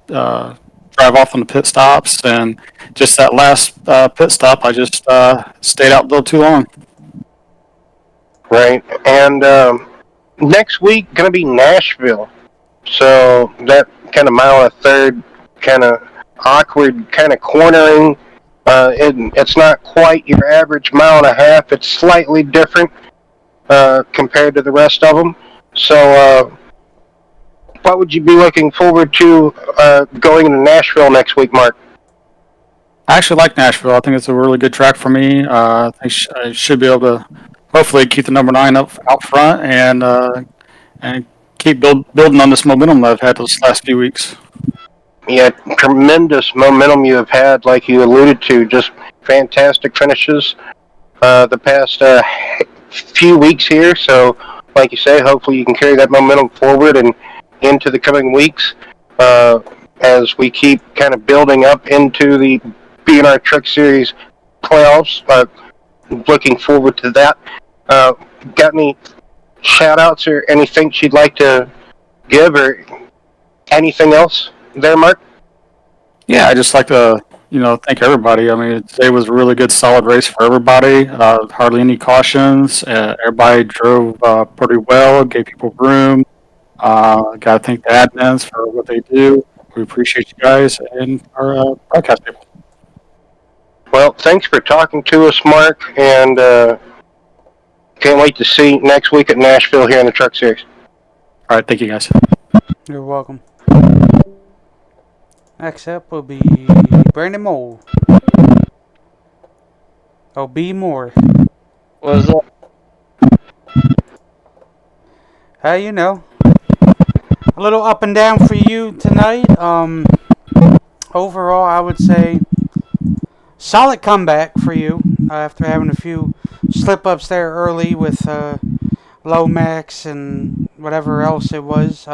drive off on the pit stops, and just that last pit stop, I just stayed out a little too long. Right. And next week going to be Nashville. So that kind of mile and a third, kind of awkward, kind of cornering. It's not quite your average mile and a half. It's slightly different compared to the rest of them. So what would you be looking forward to going to Nashville next week, Mark? I actually like Nashville. I think it's a really good track for me. I think I should be able to hopefully keep the number 9 up out front and keep building on this momentum that I've had those last few weeks. Yeah, tremendous momentum you have had, like you alluded to. Just fantastic finishes the past few weeks here. So, like you say, hopefully you can carry that momentum forward and into the coming weeks as we keep kind of building up into the BNR Truck Series playoffs. Looking forward to that. Got any shout-outs or anything you'd like to give or anything else there, Mark? Yeah, I just like to thank everybody. I mean, today was a really good, solid race for everybody. Hardly any cautions. Everybody drove pretty well, gave people room. Got to thank the admins for what they do. We appreciate you guys and our broadcast people. Well, thanks for talking to us, Mark, and can't wait to see you next week at Nashville here in the Truck Series. All right, thank you guys. You're welcome. Next up will be Brandon Mole. Oh, B Moore. What's up? How you know? A little up and down for you tonight. Overall, I would say solid comeback for you after having a few slip-ups there early with Lomax and whatever else it was.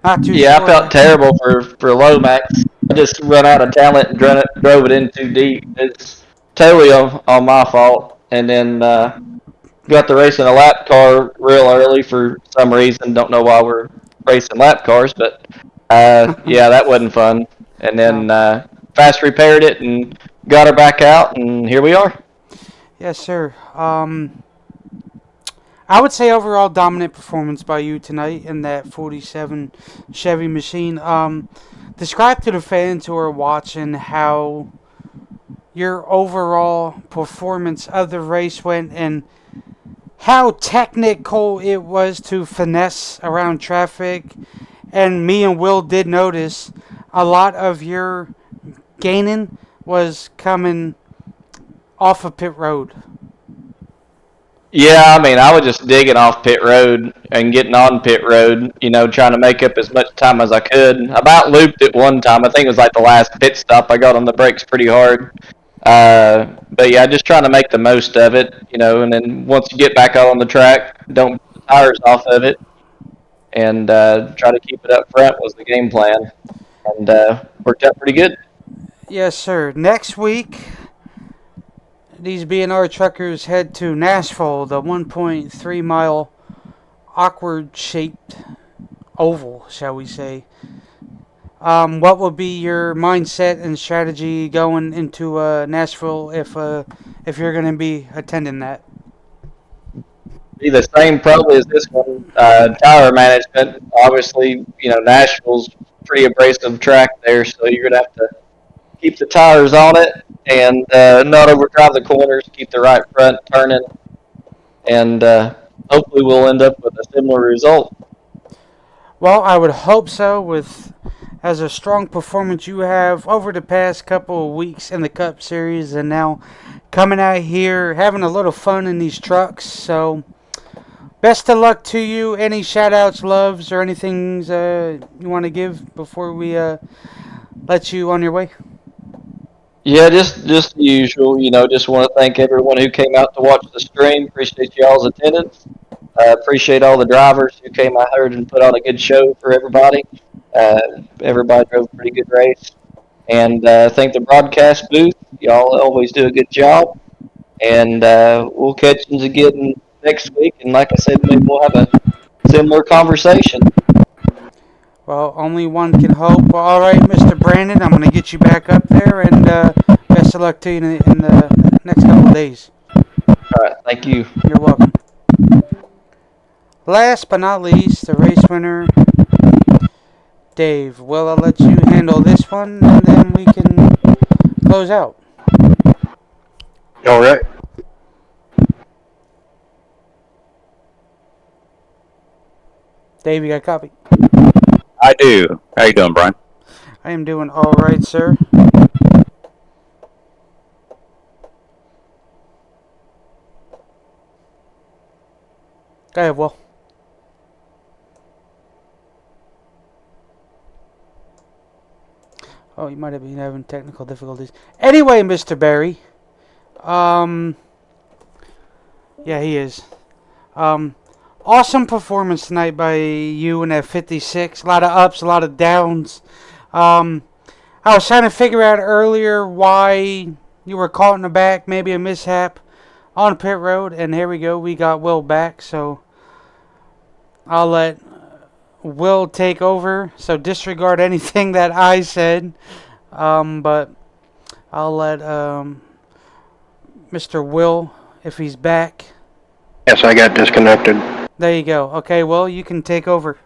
Not too Yeah, sure. I felt terrible for Lomax. I just run out of talent and drove it in too deep. It's totally on my fault. And then got to racing a lap car real early for some reason. Don't know why we're racing lap cars, but yeah, that wasn't fun. And then fast repaired it and got her back out, and here we are. Yes, sir. I would say overall dominant performance by you tonight in that 47 Chevy machine. Describe to the fans who are watching how your overall performance of the race went and how technical it was to finesse around traffic. And me and Will did notice a lot of your gaining was coming off of pit road. Yeah, I mean, I was just digging off pit road and getting on pit road, trying to make up as much time as I could. I about looped it one time. I think it was like the last pit stop. I got on the brakes pretty hard. But yeah, just trying to make the most of it, and then once you get back out on the track, don't put the tires off of it and try to keep it up front was the game plan. And worked out pretty good. Yes, sir. Next week, these BNR truckers head to Nashville, the 1.3 mile awkward shaped oval, shall we say. What will be your mindset and strategy going into Nashville if you're going to be attending that? Be the same probably as this one. Tire management, obviously, Nashville's pretty abrasive track there, so you're gonna have to keep the tires on it and not overdrive the corners, keep the right front turning, and hopefully we'll end up with a similar result. Well, I would hope so, with as a strong performance you have over the past couple of weeks in the Cup Series and now coming out here having a little fun in these trucks. So best of luck to you. Any shout outs, loves, or anything you want to give before we let you on your way? Yeah, just the usual. Just want to thank everyone who came out to watch the stream. Appreciate y'all's attendance. Appreciate all the drivers who came out here and put on a good show for everybody. Everybody drove a pretty good race. And thank the broadcast booth. Y'all always do a good job. And we'll catch you again next week. And like I said, maybe we'll have a similar conversation. Well, only one can hope. Well, all right, Mr. Brandon, I'm going to get you back up there, and best of luck to you in the next couple of days. All right, thank you. You're welcome. Last but not least, the race winner, Dave. Well, I'll let you handle this one, and then we can close out. All right. Dave, you got a copy? I do. How you doing, Brian? I am doing all right, sir. Go ahead, Will. Oh, you might have been having technical difficulties. Anyway, Mr. Barry. Yeah, he is. Awesome performance tonight by you in that 56. A lot of ups, a lot of downs. I was trying to figure out earlier why you were caught in the back, maybe a mishap on pit road, and here we go. We got Will back, so I'll let Will take over. So disregard anything that I said, but I'll let Mr. Will, if he's back. Yes, I got disconnected. There you go. Okay, Will, you can take over.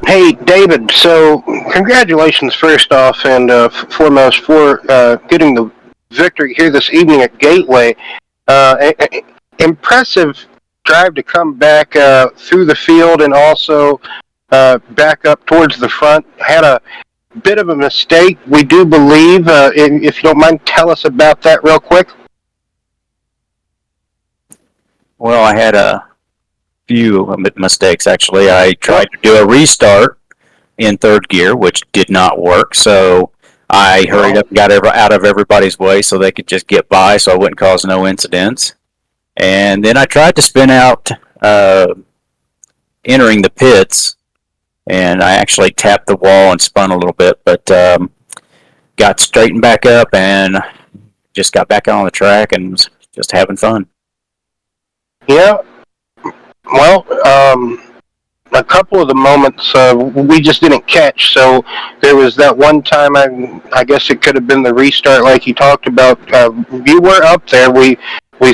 Hey, David, so congratulations first off and foremost for getting the victory here this evening at Gateway. Impressive drive to come back through the field and also back up towards the front. Had a bit of a mistake, we do believe. If you don't mind, tell us about that real quick. Well, I had a few mistakes, actually. I tried to do a restart in third gear, which did not work, so I hurried up and got out of everybody's way so they could just get by so I wouldn't cause no incidents. And then I tried to spin out entering the pits, and I actually tapped the wall and spun a little bit, but got straightened back up and just got back on the track and was just having fun. Yeah. Well, a couple of the moments we just didn't catch. So there was that one time, I guess it could have been the restart like you talked about. You were up there, we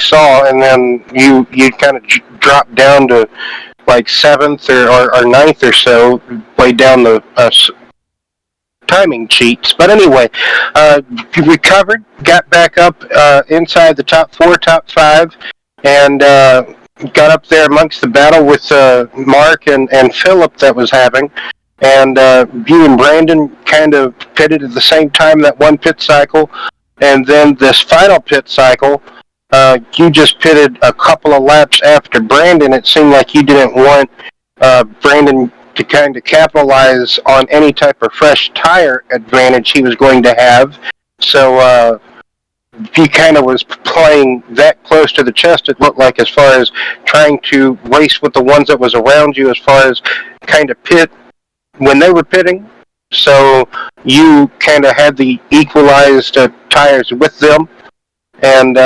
saw, and then you kind of dropped down to like 7th or 9th or so, way down the timing cheats. But anyway, recovered, got back up inside the top 4, top 5, and got up there amongst the battle with Mark and Philip that was having. And you and Brandon kind of pitted at the same time that one pit cycle. And then this final pit cycle, you just pitted a couple of laps after Brandon. It seemed like you didn't want Brandon to kind of capitalize on any type of fresh tire advantage he was going to have. So he kind of was playing that close to the chest, it looked like, as far as trying to race with the ones that was around you, as far as kind of pit when they were pitting. So you kind of had the equalized tires with them, and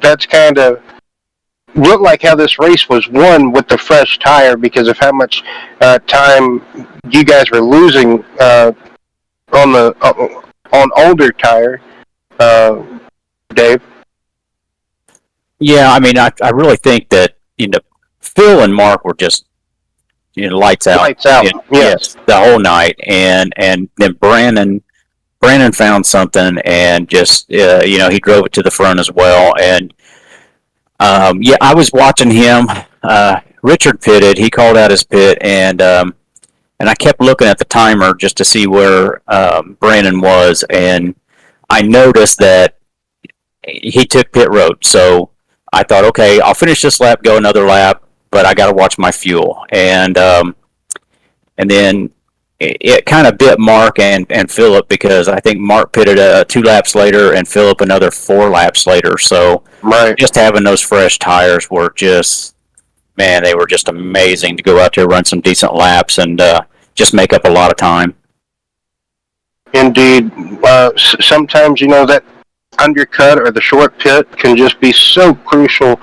that's kind of looked like how this race was won with the fresh tire because of how much time you guys were losing on older tire. Dave? Yeah, I mean, I really think that, Phil and Mark were just, lights out. Lights out, yes. The whole night. And then Brandon found something and just, he drove it to the front as well. And, I was watching him. Richard pitted. He called out his pit, and I kept looking at the timer just to see where Brandon was, and I noticed that he took pit road. So I thought, okay, I'll finish this lap, go another lap, but I got to watch my fuel. And then it kind of bit Mark and Philip, because I think Mark pitted 2 laps later and Philip another 4 laps later. So just having those fresh tires were just, man, they were just amazing to go out there, run some decent laps, and just make up a lot of time. Indeed. Sometimes, that undercut or the short pit can just be so crucial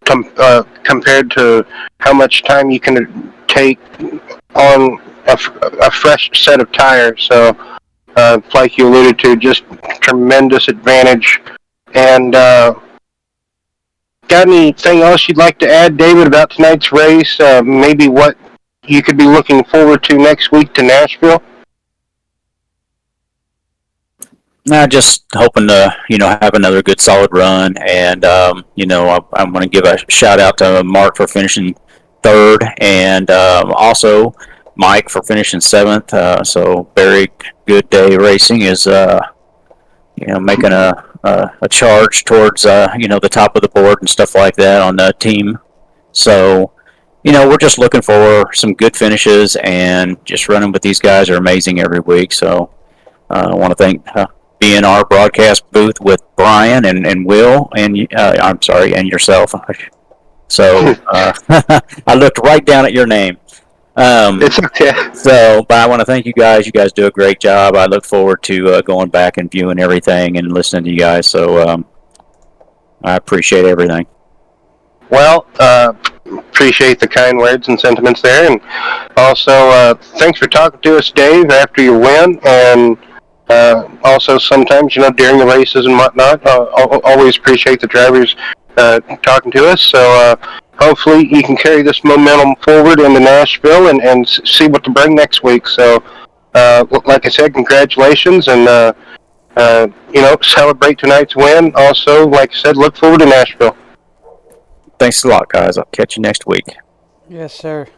compared to how much time you can take on a fresh set of tires. So, like you alluded to, just tremendous advantage. And got anything else you'd like to add, David, about tonight's race? Maybe what you could be looking forward to next week to Nashville? No, just hoping to, have another good solid run. And, I'm going to give a shout out to Mark for finishing third, and also Mike for finishing seventh. So very good day racing is, making a charge towards, the top of the board and stuff like that on the team. So, we're just looking for some good finishes, and just running with these guys are amazing every week. So I want to thank BNR broadcast booth with Brian and Will, and I'm sorry, and yourself. So I looked right down at your name. It's okay. So, but I want to thank you guys. You guys do a great job. I look forward to going back and viewing everything and listening to you guys. So I appreciate everything. Well, appreciate the kind words and sentiments there, and also thanks for talking to us, Dave, after your win, and also sometimes during the races and whatnot. Always appreciate the drivers talking to us. So hopefully you can carry this momentum forward into Nashville and see what to bring next week. So like I said, congratulations, and celebrate tonight's win. Also, like I said, look forward to Nashville. Thanks a lot, guys. I'll catch you next week. Yes, sir.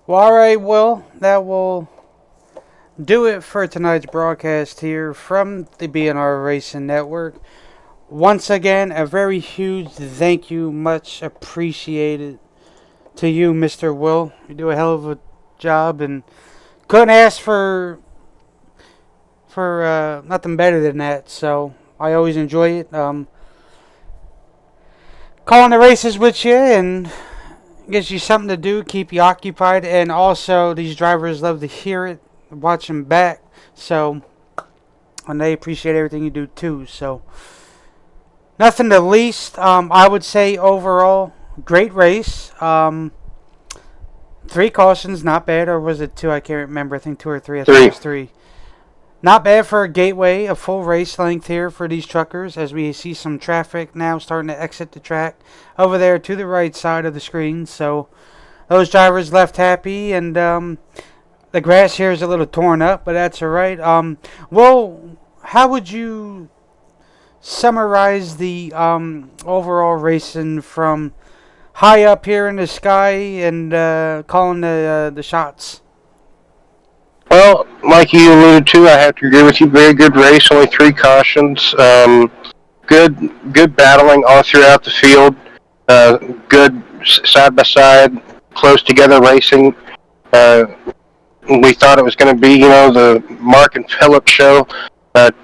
Well, all right, Will. That will do it for tonight's broadcast here from the BNR Racing Network. Once again, a very huge thank you, much appreciated to you, Mr. Will. You do a hell of a job, and couldn't ask for nothing better than that. So I always enjoy it. Calling the races with you and gives you something to do, keep you occupied, and also these drivers love to hear it, watch them back. So, and they appreciate everything you do too. So, nothing to least. I would say overall, great race. 3 cautions, not bad, or was it 2? I can't remember. I think 2 or 3. I think it was 3. Not bad for a gateway, a full race length here for these truckers, as we see some traffic now starting to exit the track over there to the right side of the screen. So those drivers left happy, and the grass here is a little torn up, but that's all right. Well, how would you summarize the overall racing from high up here in the sky and calling the shots? Well, like you alluded to, I have to agree with you. Very good race, only 3 cautions. Good battling all throughout the field. Good side by side, close together racing. We thought it was going to be, the Mark and Phillip show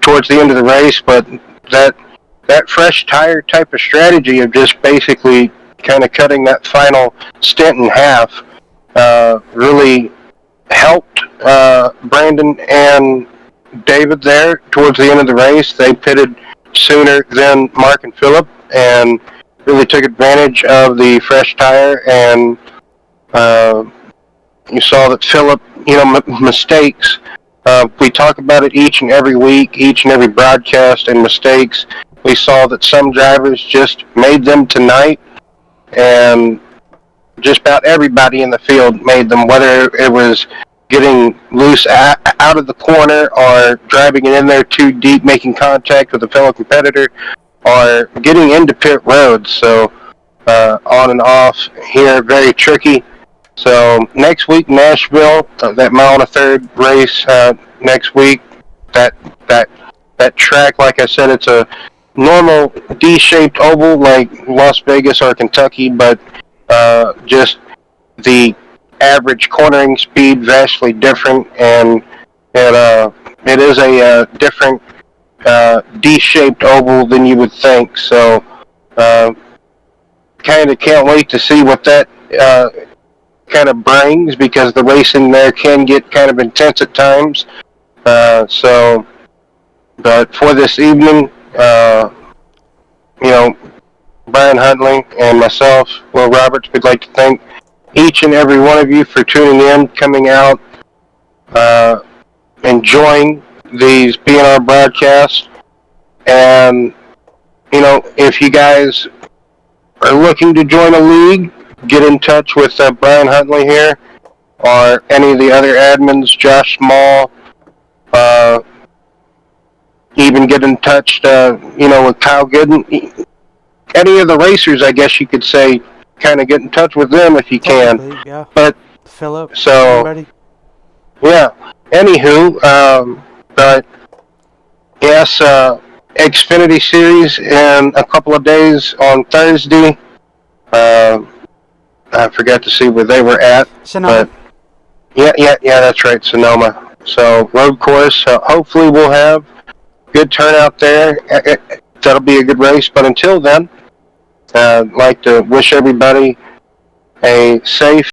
towards the end of the race, but that fresh tire type of strategy of just basically kind of cutting that final stint in half really helped Brandon and David there towards the end of the race. They pitted sooner than Mark and Phillip and really took advantage of the fresh tire, and you saw that Phillip, mistakes. We talk about it each and every week, each and every broadcast, and mistakes. We saw that some drivers just made them tonight, and just about everybody in the field made them, whether it was getting loose out of the corner or driving it in there too deep, making contact with a fellow competitor, or getting into pit roads. So on and off here, very tricky. So next week, Nashville, that mile and a third race next week. That track, like I said, it's a normal D-shaped oval like Las Vegas or Kentucky, but just the average cornering speed vastly different, and it is a different D-shaped oval than you would think. So kind of can't wait to see what that kind of brings, because the racing there can get kind of intense at times. So, but for this evening, Brian Huntley and myself, Will Roberts, we'd like to thank each and every one of you for tuning in, coming out, enjoying these BNR broadcasts. And, you know, if you guys are looking to join a league, get in touch with Brian Huntley here, or any of the other admins, Josh Small, even get in touch, you know, with Kyle Gooden. Any of the racers, I guess you could say, kind of get in touch with them if you can. Yeah. But Philip, so, anybody? yeah. Anywho, but yes, Xfinity Series in a couple of days on Thursday. I forgot to see where they were at. Sonoma. But yeah, that's right, Sonoma. So road course. Hopefully we'll have good turnout there. That'll be a good race. But until then, I'd like to wish everybody a safe